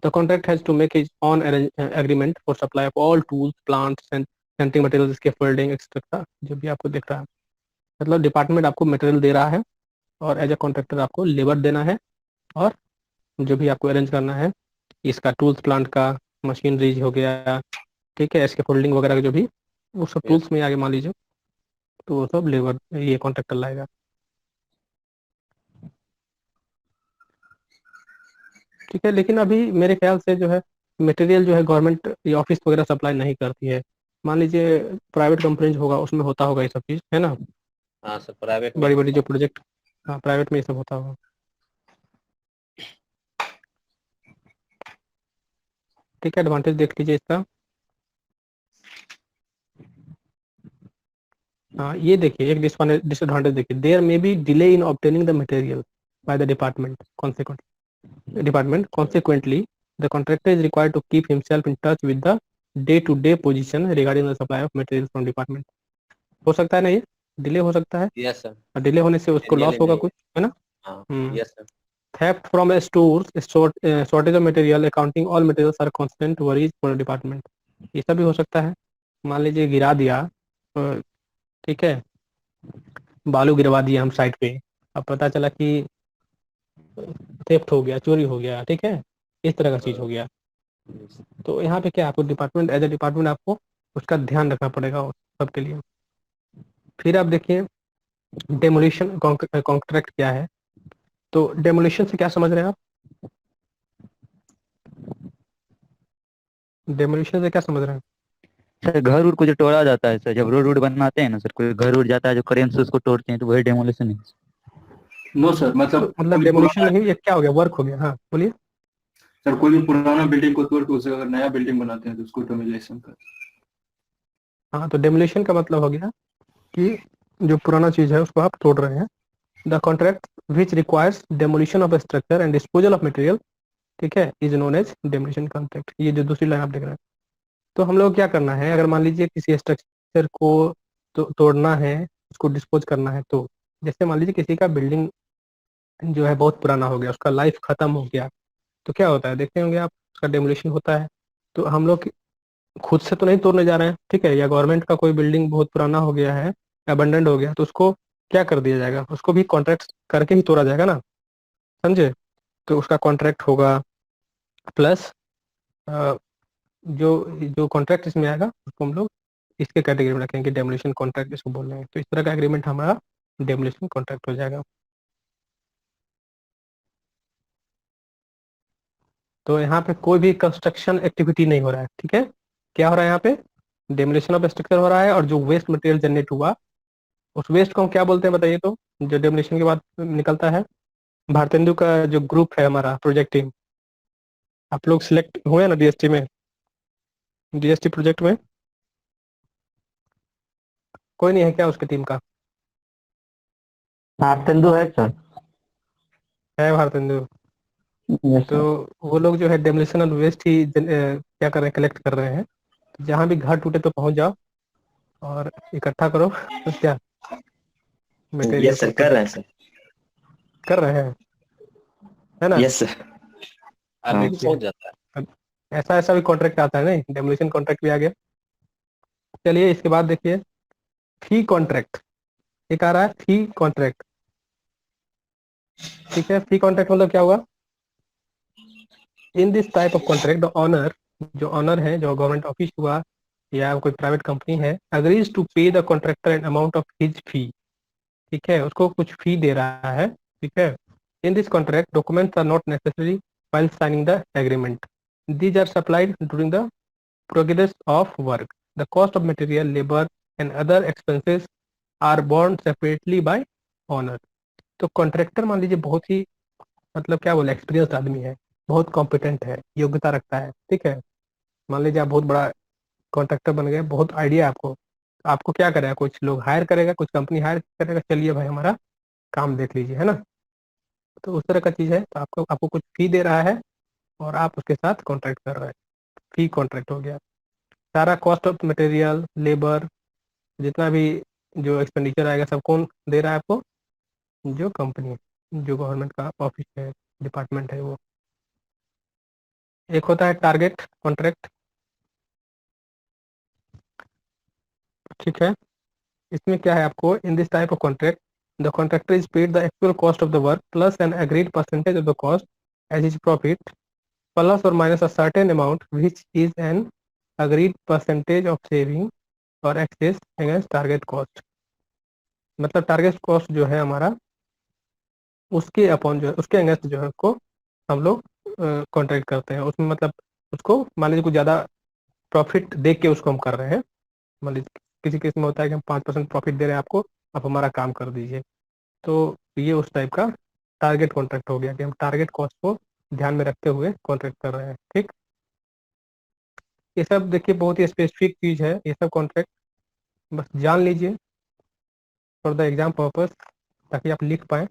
The contract has to make his own agreement for supply of all tools plants and centring material, scaffolding etcetera, जो भी आपको दिख रहा है, मतलब डिपार्टमेंट आपको मटेरियल दे रहा है और एज ए कॉन्ट्रैक्टर आपको लेबर देना है, और जो भी आपको अरेंज करना है इसका टूल्स प्लांट का, मशीनरीज हो गया, ठीक है, इसके फोल्डिंग वगैरह का जो भी वो सब यस। टूल्स में आगे मान लीजिए, तो वो सब लेबर ये कॉन्ट्रैक्टर लाएगा, ठीक है। लेकिन अभी मेरे ख्याल से जो है मटेरियल जो है गवर्नमेंट ये ऑफिस वगैरह सप्लाई नहीं करती है, मान लीजिए प्राइवेट कंपनीज होगा उसमें होता होगा ये सब चीज़, है ना, हाँ सर, प्राइवेट में बड़ी बड़ी होता जो है। प्रोजेक्ट, हाँ प्राइवेट में ये सब होता होगा, ठीक है। एडवांटेज देख लीजिए इसका, हाँ ये देखिए एक डिसएडवांटेज देखिए, there may be delay in obtaining the material by the department consequently the contractor is required to keep himself in touch with the day to day position regarding the supply of material from department, हो सकता है ना ये delay हो सकता है, yes sir. और delay होने से उसको मटेरियल लॉस ही होगा नहीं है। कुछ, है ना। हाँ। Hmm, yes sir. Theft from a store, shortage of material accounting all materials are constant worries for department, ये सब भी हो सकता है। मान लीजिए गिरा दिया, ठीक है, बालू गिरवा दिया हम साइड पे, अब पता चला कि थेफ्ट हो गया, चोरी हो गया, ठीक है, इस तरह का चीज हो गया, Yes। तो यहाँ पे क्या आपको डिपार्टमेंट एज ए डिपार्टमेंट आपको उसका ध्यान रखना पड़ेगा उस सबके लिए। फिर आप देखिए डेमोलिशन कॉन्ट्रैक्ट क्या है, तो डेमोलिशन से क्या समझ रहे हैं आप, डेमोलिशन से क्या समझ रहे हैं। सर घर उर को जो तोड़ा जाता है सर, जब रोड वोड बनाते हैं ना सर, कोई घर उड़ जाता है जो करेंट से उसको तोड़ते हैं, तो वही डेमोलिशन है। नो सर, तो मतलब मतलब कोई डेमोलिशन पुराना, नहीं, ये क्या हो गया, वर्क हो गया, हाँ बोलिए। सर कोई भी पुराना बिल्डिंग को तोड़ के उसे अगर नया बिल्डिंग बनाते हैं तो उसको डेमोलिशन कर। हाँ तो डेमोलिशन का मतलब हो गया कि जो पुराना चीज है उसको आप तोड़ रहे हैं, the contract which requires demolition of structure and disposal of material, ठीक है, is known as demolition contract, ये जो दूसरी लाइन आप देख रहे हैं। तो हम लोग क्या करना है, अगर मान लीजिए किसी स्ट्रक्चर को तोड़ना है, उसको डिस्पोज करना है, तो जैसे मान लीजिए किसी का बिल्डिंग जो है बहुत पुराना हो गया, उसका लाइफ खत्म हो गया, तो क्या होता है देखते होंगे आप, उसका डेमोलिशन होता है। तो हम लोग खुद से तो नहीं तोड़ने जा रहे हैं, ठीक है, या गवर्नमेंट का कोई बिल्डिंग बहुत पुराना हो गया है, अबंडेंट हो गया, तो उसको क्या कर दिया जाएगा, उसको भी कॉन्ट्रैक्ट करके ही तोड़ा जाएगा ना, समझे। तो उसका कॉन्ट्रैक्ट होगा प्लस जो जो कॉन्ट्रैक्ट इसमें आएगा उसको हम लोग इसके कैटेगरी में रखेंगे, डेमोलिशन कॉन्ट्रैक्ट इसको बोल रहे हैं। तो इस तरह का एग्रीमेंट हमारा डेमोलिशन कॉन्ट्रैक्ट हो जाएगा। तो यहाँ पे कोई भी कंस्ट्रक्शन एक्टिविटी नहीं हो रहा है, ठीक है। क्या हो रहा है यहाँ पे, डेमोलिशन ऑफ स्ट्रक्चर हो रहा है, और जो वेस्ट मटेरियल जनरेट हुआ उस वेस्ट को हम क्या बोलते हैं बताइए, तो जो डेमोलिशन के बाद निकलता है। भारतेंदु का जो ग्रुप है हमारा प्रोजेक्ट टीम, आप लोग सिलेक्ट हुए ना डीएसटी में, डीएसटी प्रोजेक्ट में कोई नहीं है क्या उसकी टीम का? भारतेंदु है सर। है भारतेंदु। यस तो वो लोग जो है डेमोलिशन ऑफ वेस्ट ही क्या कर रहे हैं, कलेक्ट कर रहे हैं। तो जहाँ भी घर टूटे तो पहुंच जाओ और इकट्ठा करो तो क्या मटेरियल यस सर, कर रहे हैं सर। कर रहे हैं, है ना। Yes sir. आदमी भी पहुंच जाता है। ऐसा ऐसा भी कॉन्ट्रैक्ट आता है, नहीं डेमोलिशन कॉन्ट्रैक्ट भी आ गया। चलिए इसके बाद देखिए फी कॉन्ट्रैक्ट, एक आ रहा है फी कॉन्ट्रैक्ट, ठीक है। फी कॉन्ट्रैक्ट मतलब क्या हुआ, in this type of contract the owner, जो ऑनर है, जो गवर्नमेंट ऑफिस हुआ या कोई प्राइवेट कंपनी है, agrees to pay the contractor an amount of his fee, ठीक है, उसको कुछ फी दे रहा है, ठीक है। In this contract documents are not necessary while signing the agreement. These are supplied during the progress of work. The cost of material, labor and other expenses are borne separately by owner. तो contractor मान लीजिए बहुत ही मतलब क्या बोले experience आदमी है, बहुत कॉम्पिटेंट है, योग्यता रखता है, ठीक है। मान लीजिए आप बहुत बड़ा कॉन्ट्रैक्टर बन गए, बहुत आइडिया आपको, आपको क्या करेगा, कुछ लोग हायर करेगा, कुछ कंपनी हायर करेगा, चलिए भाई हमारा काम देख लीजिए, है ना। तो उस तरह का चीज़ है। तो आपको आपको कुछ फी दे रहा है और आप उसके साथ कॉन्ट्रैक्ट कर रहे हैं, फी कॉन्ट्रैक्ट हो गया। सारा कॉस्ट ऑफ मटेरियल, लेबर, जितना भी जो एक्सपेंडिचर आएगा सब कौन दे रहा है आपको, जो कंपनी है, जो गवर्नमेंट का ऑफिस है, डिपार्टमेंट है वो। एक होता है टारगेट कॉन्ट्रैक्ट, ठीक है। इसमें क्या है आपको, in this type of contract the contractor is paid the actual cost of the work plus an agreed percentage of the cost as is profit plus or minus a certain amount which is an agreed percentage of saving or excess against target cost. मतलब target cost जो है हमारा उसके upon जो है उसके against जो है उसको हम लोग कॉन्ट्रैक्ट करते हैं। उसमें मतलब उसको मान लीजिए कुछ ज़्यादा प्रॉफिट देख के उसको हम कर रहे हैं। मान लीजिए किसी केस में होता है कि हम 5% प्रॉफिट दे रहे हैं आपको, आप हमारा काम कर दीजिए। तो ये उस टाइप का टारगेट कॉन्ट्रैक्ट हो गया कि हम टारगेट कॉस्ट को ध्यान में रखते हुए कॉन्ट्रैक्ट कर रहे हैं, ठीक। ये सब देखिए बहुत ही स्पेसिफिक चीज़ है, ये सब कॉन्ट्रैक्ट बस जान लीजिए फॉर द एग्जाम पर्पस, ताकि आप लिख पाएँ।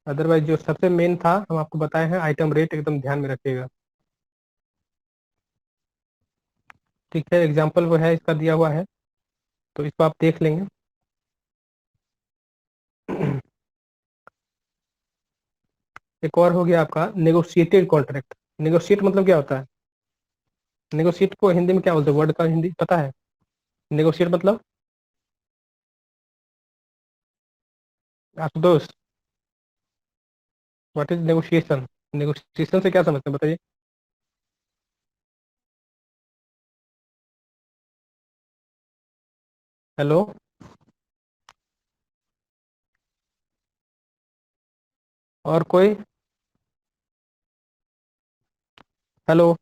अदरवाइज जो सबसे मेन था हम आपको बताए हैं, आइटम रेट एकदम ध्यान में रखिएगा, ठीक है। एग्जाम्पल वो है इसका दिया हुआ है, तो इसको आप देख लेंगे। एक और हो गया आपका नेगोशिएटेड कॉन्ट्रैक्ट। नेगोशिएट मतलब क्या होता है, नेगोशिएट को हिंदी में क्या बोलते हैं, वर्ड का हिंदी पता है, नेगोशिएट मतलब Ashutosh, what is negotiation, negotiation से क्या समझते हैं बताइए। हेलो, और कोई, हेलो,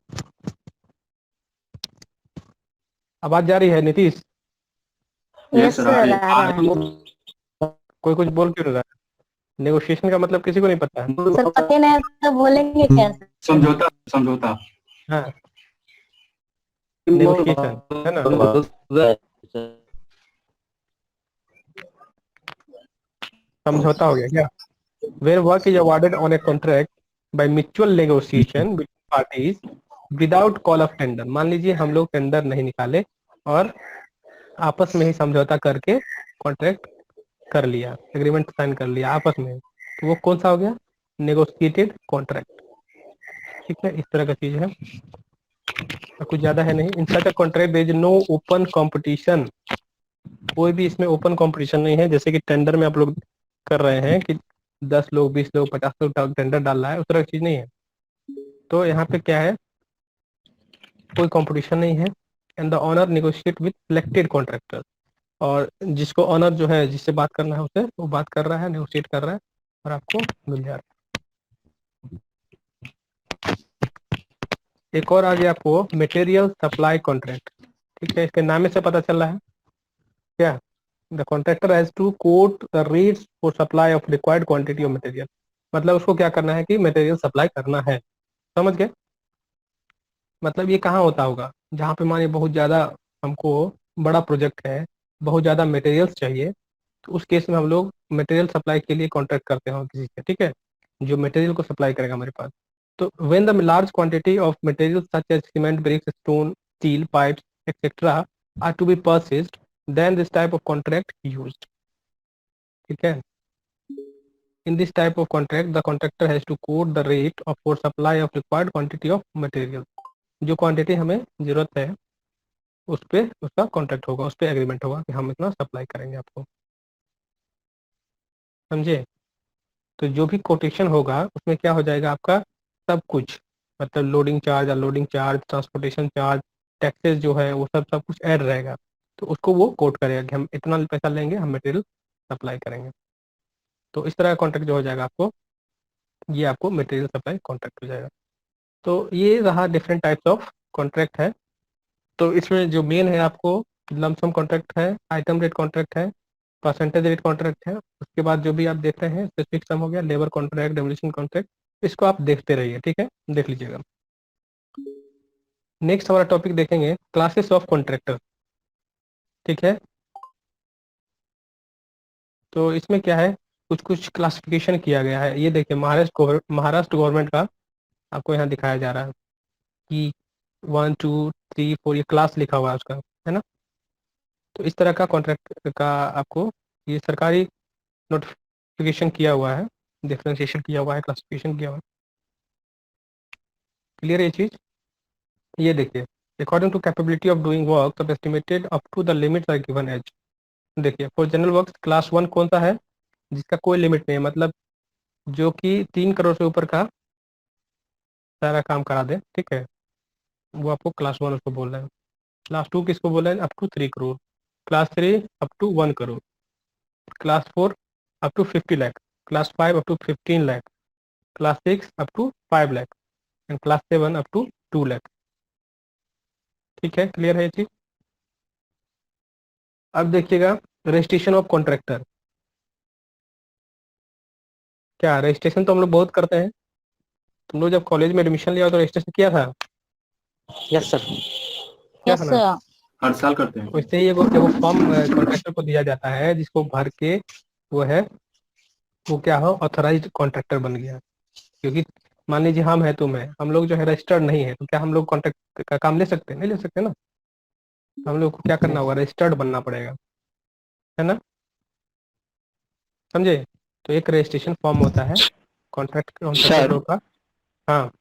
आवाज जा रही है नीतीश? यस सर आ रहा है। कोई कुछ बोल क्यों रहा है, नेगोशिएशन का मतलब किसी को नहीं पता है। सर पते नहीं तो बोलेंगे कैसे? समझौता समझौता। हाँ, नेगोशिएशन है ना, समझौता हो गया क्या। Where work is awarded on a contract by mutual negotiation between parties without call of tender. मान लीजिए हम लोग टेंडर नहीं निकाले और आपस में ही समझौता करके कॉन्ट्रैक्ट कर लिया, एग्रीमेंट साइन कर लिया आपस में, तो वो कौन सा हो गया, नेगोशिएटेड कॉन्ट्रैक्ट, ठीक है। इस तरह का चीज है, कुछ ज्यादा है नहीं। In such a contract there is no open competition कोई भी इसमें ओपन कंपटीशन नहीं है, जैसे कि टेंडर में आप लोग कर रहे हैं कि 10 लोग 20 लोग 50 लोग टेंडर डाल रहा है, उस तरह की चीज नहीं है। तो यहाँ पे क्या है, कोई कंपटीशन नहीं है। And the owner negotiate with selected contractor, और जिसको ऑनर जो है, जिससे बात करना है उसे, वो बात कर रहा है, नेगोशिएट कर रहा है और आपको मिल जा रहा है। एक और आ गया आपको मटेरियल सप्लाई कॉन्ट्रैक्ट। ठीक है, इसके नाम से पता चल रहा है क्या, the contractor has to quote the rates for supply of required quantity of material. मतलब उसको क्या करना है कि मटेरियल सप्लाई करना है, समझ गए। मतलब ये कहाँ होता होगा, जहाँ पे मानिए बहुत ज़्यादा हमको बड़ा प्रोजेक्ट है, बहुत ज़्यादा मटेरियल्स चाहिए, तो उस केस में हम लोग मटेरियल सप्लाई के लिए कॉन्ट्रैक्ट करते हैं किसी से, ठीक है, जो मटेरियल को सप्लाई करेगा हमारे पास। तो when the large quantity of material such as cement, bricks, stone, steel, pipes etcetera are to be purchased, then this type of contract used. ठीक है, in this type of contract the contractor has to quote the rate of for supply of required quantity of material। जो quantity हमें जरूरत है उस पे उसका contract होगा, उस पे एग्रीमेंट होगा कि हम इतना सप्लाई करेंगे आपको, समझे। तो जो भी कोटेशन होगा उसमें क्या हो जाएगा आपका, सब कुछ, मतलब loading charge, unloading charge, transportation charge, taxes जो है वो सब सब कुछ ऐड रहेगा। तो उसको वो कोट करेगा कि हम इतना पैसा लेंगे, हम मटेरियल सप्लाई करेंगे। तो इस तरह का कॉन्ट्रैक्ट जो हो जाएगा आपको, ये आपको मटेरियल सप्लाई कॉन्ट्रैक्ट हो जाएगा। तो ये रहा डिफरेंट टाइप्स ऑफ कॉन्ट्रैक्ट है। तो इसमें जो मेन है आपको लमसम कॉन्ट्रैक्ट है, आइटम रेट कॉन्ट्रैक्ट है, परसेंटेज रेट कॉन्ट्रैक्ट है। उसके बाद जो भी आप देख रहे हैं स्पेसिफिक सम हो गया, लेबर कॉन्ट्रैक्ट, डेमोलिशन कॉन्ट्रैक्ट, इसको आप देखते रहिए, ठीक है, देख लीजिएगा। नेक्स्ट हमारा टॉपिक देखेंगे क्लासेस ऑफ कॉन्ट्रैक्टर। ठीक है, तो इसमें क्या है, कुछ कुछ क्लासिफिकेशन किया गया है। ये देखिए महाराष्ट्र गवर्नमेंट का आपको यहाँ दिखाया जा रहा है कि 1 2 3 4 ये क्लास लिखा हुआ है उसका, है ना। तो इस तरह का कॉन्ट्रैक्ट का आपको ये सरकारी नोटिफिकेशन किया हुआ है, डिफ्रेंशिएशन किया हुआ है, क्लासिफिकेशन किया हुआ है। क्लियर है ये चीज। ये देखिए, according to capability of doing work सब estimated up to the limit are given as. देखिए फॉर जनरल वर्क क्लास 1 कौन सा है, जिसका कोई लिमिट नहीं है, मतलब जो कि 3 करोड़ से ऊपर का सारा काम करा दे, ठीक है, वो आपको क्लास 1 उसको बोल रहे हैं। क्लास 2 किसको बोल रहे हैं, up to 3 crore. Class 3 up to 1 crore. Class 4 up to 50 lakh. Class 5 up to 15 lakh. Class 6 up to 5 lakh. And class 7 up to 2 lakh. ठीक है, क्लियर है ये चीज। अब देखिएगा रजिस्ट्रेशन ऑफ कॉन्ट्रैक्टर। क्या रजिस्ट्रेशन तो हम लोग बहुत करते हैं, तुम लोग जब कॉलेज में एडमिशन लिया तो रजिस्ट्रेशन किया था, यस सर। क्या यस करना। हर साल करते हैं। वैसे ही एगो फॉर्म कॉन्ट्रैक्टर को दिया जाता है, जिसको भर के वो है, वो क्या हो, ऑथराइज्ड कॉन्ट्रैक्टर बन गया। क्योंकि मान लीजिए हम है, तुम है, हम लोग जो है रजिस्टर्ड नहीं है, तो क्या हम लोग कॉन्ट्रैक्ट का काम ले सकते हैं, नहीं ले सकते ना। तो हम लोग को क्या करना होगा, रजिस्टर्ड बनना पड़ेगा, है ना, समझे। तो एक रजिस्ट्रेशन फॉर्म होता है कॉन्ट्रैक्टर का। हाँ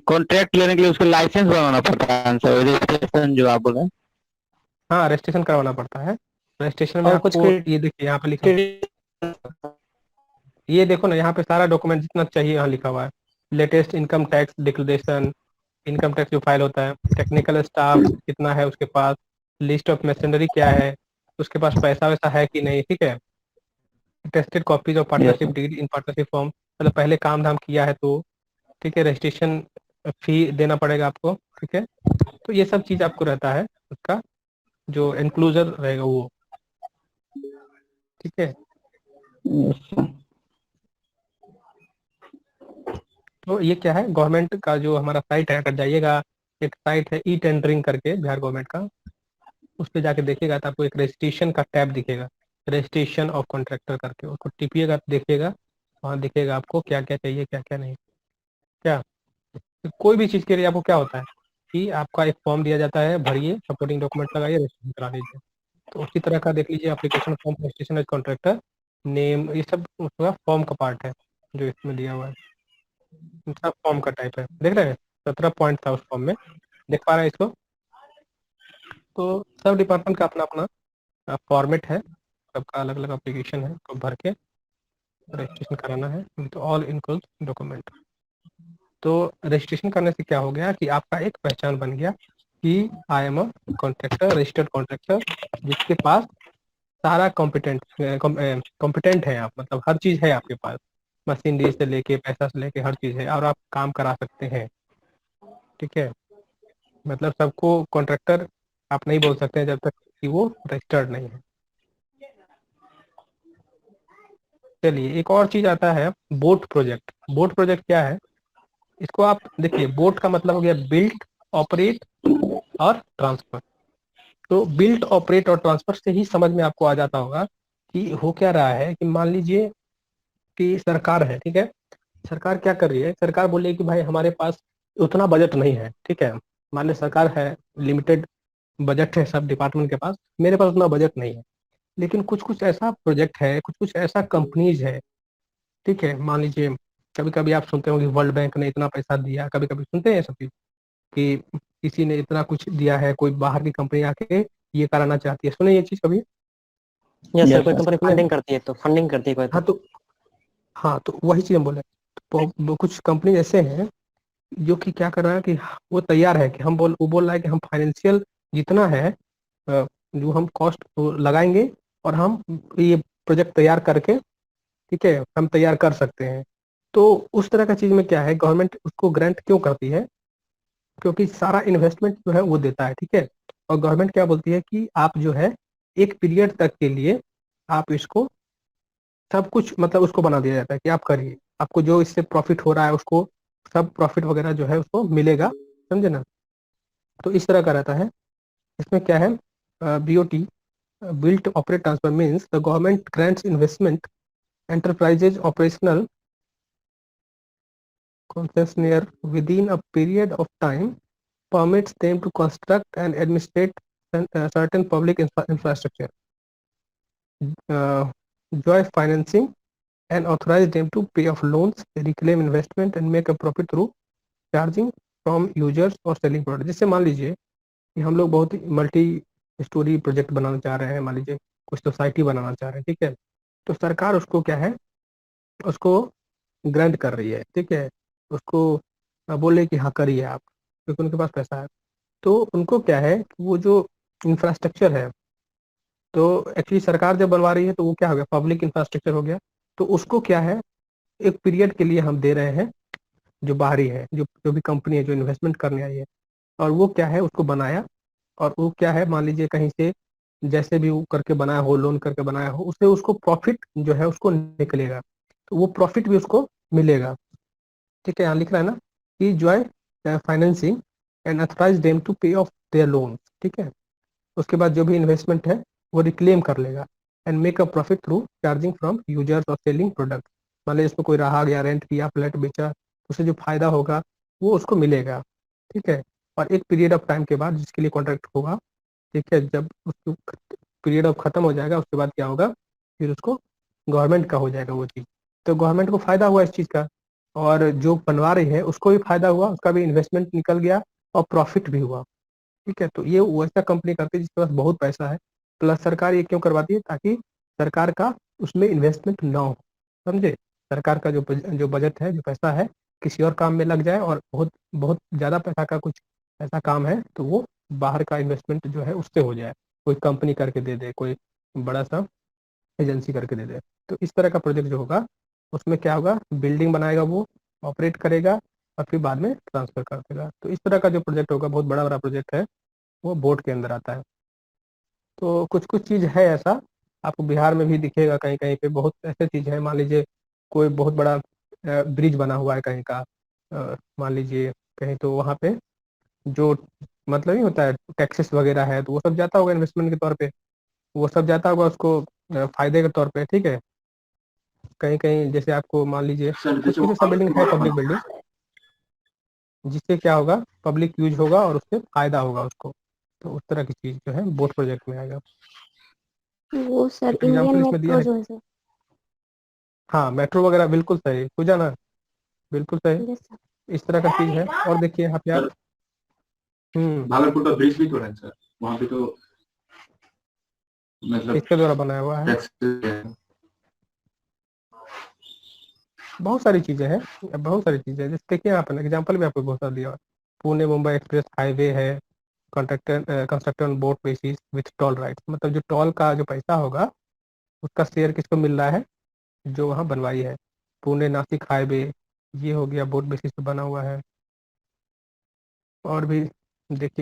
कॉन्ट्रैक्ट लेने के लिए उसको लाइसेंस बनवाना पड़ता है सर, रजिस्ट्रेशन जो आप बोल रहे हैं। हाँ, रजिस्ट्रेशन करवाना पड़ता है। रजिस्ट्रेशन में और कुछ आपको ये देखिए यहाँ पे लिखा है, ये देखो ना, यहाँ पे सारा डॉक्यूमेंट जितना चाहिए यहाँ लिखा हुआ है। Latest income tax declaration, income tax जो फाइल होता है, टेक्निकल स्टाफ कितना है उसके पास, लिस्ट ऑफ मशीनरी क्या है, उसके पास पैसा वैसा है कि नहीं, ठीक है, tested copies of yes partnership deed in partnership form, मतलब पहले काम धाम किया है तो, ठीक है, रजिस्ट्रेशन फी देना पड़ेगा आपको, ठीक है। तो ये सब चीज आपको रहता है, उसका जो इंक्लूजर रहेगा वो, ठीक है। तो ये क्या है, गवर्नमेंट का जो हमारा साइट है, अगर जाइएगा, एक साइट है ई टेंडरिंग करके बिहार गवर्नमेंट का, उस पर जाके देखिएगा तो आपको एक रजिस्ट्रेशन का टैब दिखेगा, रजिस्ट्रेशन ऑफ कॉन्ट्रैक्टर करके, उसको टिपिएगा तो देखिएगा, वहाँ दिखेगा आपको क्या क्या चाहिए, क्या क्या नहीं। क्या, तो कोई भी चीज़ के लिए आपको क्या होता है कि आपका एक फॉर्म दिया जाता है, भरिए, सपोर्टिंग डॉक्यूमेंट लगाइए, रजिस्ट्रेशन करा लीजिए। तो उसी तरह का देख लीजिए, application form, registration as contractor, name, ये सब उसका फॉर्म का पार्ट है जो इसमें दिया हुआ है, सब फॉर्म का टाइप है, देख रहे हैं। 17 पॉइंट था उस फॉर्म में, देख पा रहे हैं इसको। तो सब डिपार्टमेंट का अपना अपना फॉर्मेट है, सबका अलग अलग एप्लीकेशन है, तो भर के रजिस्ट्रेशन कराना है विद ऑल इनक्लूड डॉक्यूमेंट। तो रजिस्ट्रेशन करने से क्या हो गया कि आपका एक पहचान बन गया कि I am a contractor, registered contractor, जिसके पास सारा कॉम्पिटेंट है आप, मतलब हर चीज है आपके पास, मशीनरी से लेके पैसा से लेके हर चीज है, और आप काम करा सकते हैं। ठीक है, मतलब सबको कॉन्ट्रैक्टर आप नहीं बोल सकते हैं जब तक कि वो रजिस्टर्ड नहीं है। चलिए एक और चीज आता है बोट प्रोजेक्ट। बोट प्रोजेक्ट क्या है, इसको आप देखिए, बोट का मतलब हो गया बिल्ट, ऑपरेट और ट्रांसफर। तो बिल्ट, ऑपरेट और ट्रांसफर से ही समझ में आपको आ जाता होगा कि हो क्या रहा है। कि मान लीजिए कि सरकार है, ठीक है, सरकार क्या कर रही है, सरकार बोल रही है कि भाई हमारे पास उतना बजट नहीं है। ठीक है, मान ली सरकार है, लिमिटेड बजट है सब डिपार्टमेंट के पास, मेरे पास उतना बजट नहीं है, लेकिन कुछ कुछ ऐसा प्रोजेक्ट है, कुछ कुछ ऐसा कंपनीज है। ठीक है, मान लीजिए कभी कभी आप सुनते होंगे वर्ल्ड बैंक ने इतना पैसा दिया, कभी कभी सुनते हैं ये सब चीज कि किसी ने इतना कुछ दिया है, कोई बाहर की कंपनी आके ये कराना चाहती है, सुने ये चीज कभी? यस सर, यस कोई सर। कंपनी फंडिंग करती है तो फंडिंग करती है कोई हाँ तो। तो, हाँ तो वही चीज हम बोले। तो कुछ कंपनी ऐसे हैं जो कि क्या कर रहा है कि वो तैयार है कि वो बोल रहा है कि हम फाइनेंशियल जितना है जो हम कॉस्ट लगाएंगे और हम ये प्रोजेक्ट तैयार करके, ठीक है, हम तैयार कर सकते हैं। तो उस तरह का चीज में क्या है, गवर्नमेंट उसको ग्रांट क्यों करती है, क्योंकि सारा इन्वेस्टमेंट जो है वो देता है। ठीक है, और गवर्नमेंट क्या बोलती है कि आप जो है एक पीरियड तक के लिए आप इसको सब कुछ, मतलब उसको बना दिया जाता है कि आप करिए, आपको जो इससे प्रॉफिट हो रहा है उसको सब प्रॉफिट वगैरह जो है उसको मिलेगा। समझे ना? तो इस तरह का रहता है। इसमें क्या है, BOT, built operate transfer means the government grants investment enterprises operational concessionaire within a period of time, permits them to construct and administrate certain public infrastructure, joy financing, and authorize them to pay off loans, reclaim investment, and make a profit through charging from users or selling product। जिससे मान लीजिए कि हम लोग बहुत multi storey project बनाना चाह रहे हैं, मान लीजिए कुछ सोसाइटी बनाना चाह रहे हैं, ठीक है, तो सरकार उसको क्या है, उसको ग्रांट कर रही है। ठीक है, उसको बोल रही है कि हाँ करिए आप, क्योंकि उनके पास पैसा है। तो उनको क्या है कि वो जो इंफ्रास्ट्रक्चर है, तो एक्चुअली सरकार जब बनवा रही है तो वो क्या हो गया, पब्लिक इंफ्रास्ट्रक्चर हो गया। तो उसको क्या है, एक पीरियड के लिए हम दे रहे हैं, जो बाहरी है, जो जो भी कंपनी है जो इन्वेस्टमेंट करने आई है, और वो क्या है उसको बनाया, और वो क्या है, मान लीजिए कहीं से जैसे भी वो करके बनाया हो, लोन करके बनाया हो, उससे उसको प्रॉफिट जो है उसको निकलेगा, तो वो प्रॉफिट भी उसको मिलेगा। ठीक है, यहाँ लिख रहा है ना कि joy financing and authorise them to pay off their loan. ठीक है, उसके बाद जो भी इन्वेस्टमेंट है वो रिक्लेम कर लेगा, and make a profit through charging from users और सेलिंग प्रोडक्ट। मान लीजिए इसमें कोई रहा गया, रेंट किया, फ्लैट बेचा, उससे जो फायदा होगा वो उसको मिलेगा। ठीक है, और एक पीरियड ऑफ टाइम के बाद जिसके लिए कॉन्ट्रैक्ट होगा, ठीक है, जब उसको पीरियड ऑफ खत्म हो जाएगा उसके बाद क्या होगा, फिर उसको गवर्नमेंट का हो जाएगा वो चीज़। तो गवर्नमेंट को फायदा हुआ इस चीज़ का, और जो बनवा रही है उसको भी फायदा हुआ, उसका भी इन्वेस्टमेंट निकल गया और प्रॉफिट भी हुआ। ठीक है, तो ये वैसा कंपनी करती है जिसके पास बहुत पैसा है। प्लस सरकार ये क्यों करवाती है, ताकि सरकार का उसमें इन्वेस्टमेंट ना हो। समझे? सरकार का जो बजट है, जो पैसा है, किसी और काम में लग जाए, और बहुत बहुत ज़्यादा पैसा का कुछ ऐसा काम है तो वो बाहर का इन्वेस्टमेंट जो है उससे हो जाए, कोई कंपनी करके दे दे, कोई बड़ा सा एजेंसी करके दे दे। तो इस तरह का प्रोजेक्ट जो होगा उसमें क्या होगा, बिल्डिंग बनाएगा वो, ऑपरेट करेगा, और फिर बाद में ट्रांसफर कर देगा। तो इस तरह का जो प्रोजेक्ट होगा, बहुत बड़ा बड़ा प्रोजेक्ट है, वो बोर्ड के अंदर आता है। तो कुछ कुछ चीज़ है ऐसा, आपको बिहार में भी दिखेगा, कहीं कहीं पे बहुत ऐसे चीज़ है। मान लीजिए कोई बहुत बड़ा ब्रिज बना हुआ है कहीं का, मान लीजिए कहीं, तो वहाँ पे जो मतलब नहीं होता है टैक्सेस वगैरह है, तो वो सब जाता होगा इन्वेस्टमेंट के तौर पे, वो सब जाता होगा उसको फायदे के तौर पे। ठीक है, कहीं कहीं जैसे आपको मान लीजिए सर कुछ जैसे कुछ ऐसा बिल्डिंग है, पब्लिक बिल्डिंग, जिससे क्या होगा, पब्लिक यूज होगा और उससे फायदा होगा उसको। तो उस तरह की चीज जो है बोट प्रोजेक्ट में आएगा। वो सर एक इंडियन एग्जाम्पल इसमें दिया मेट्रो है, जो है सर। हाँ मेट्रो वगैरह, बिल्कुल सही पूछा ना, बिल्कुल सही, यस सर। इस तरह का चीज है। और देखिए यहाँ पे आप, सर भागलपुर का ब्रिज भी तो है सर। वहाँ पे तो मतलब इसके द्वारा बनाया हुआ है। टैक्स बहुत सारी चीजें हैं, बहुत सारी चीजें हैं। जैसे देखिए आप एग्जाम्पल भी आपको बहुत सारा दिया हुआ है। पुणे मुंबई एक्सप्रेस हाईवे है, constructed on boat basis with toll right, मतलब जो टोल का जो पैसा होगा उसका शेयर किसको मिल रहा है, जो वहाँ बनवाई है। पुणे नासिक हाईवे ये हो गया बोट बेसिस पे बना हुआ है। और भी देखिए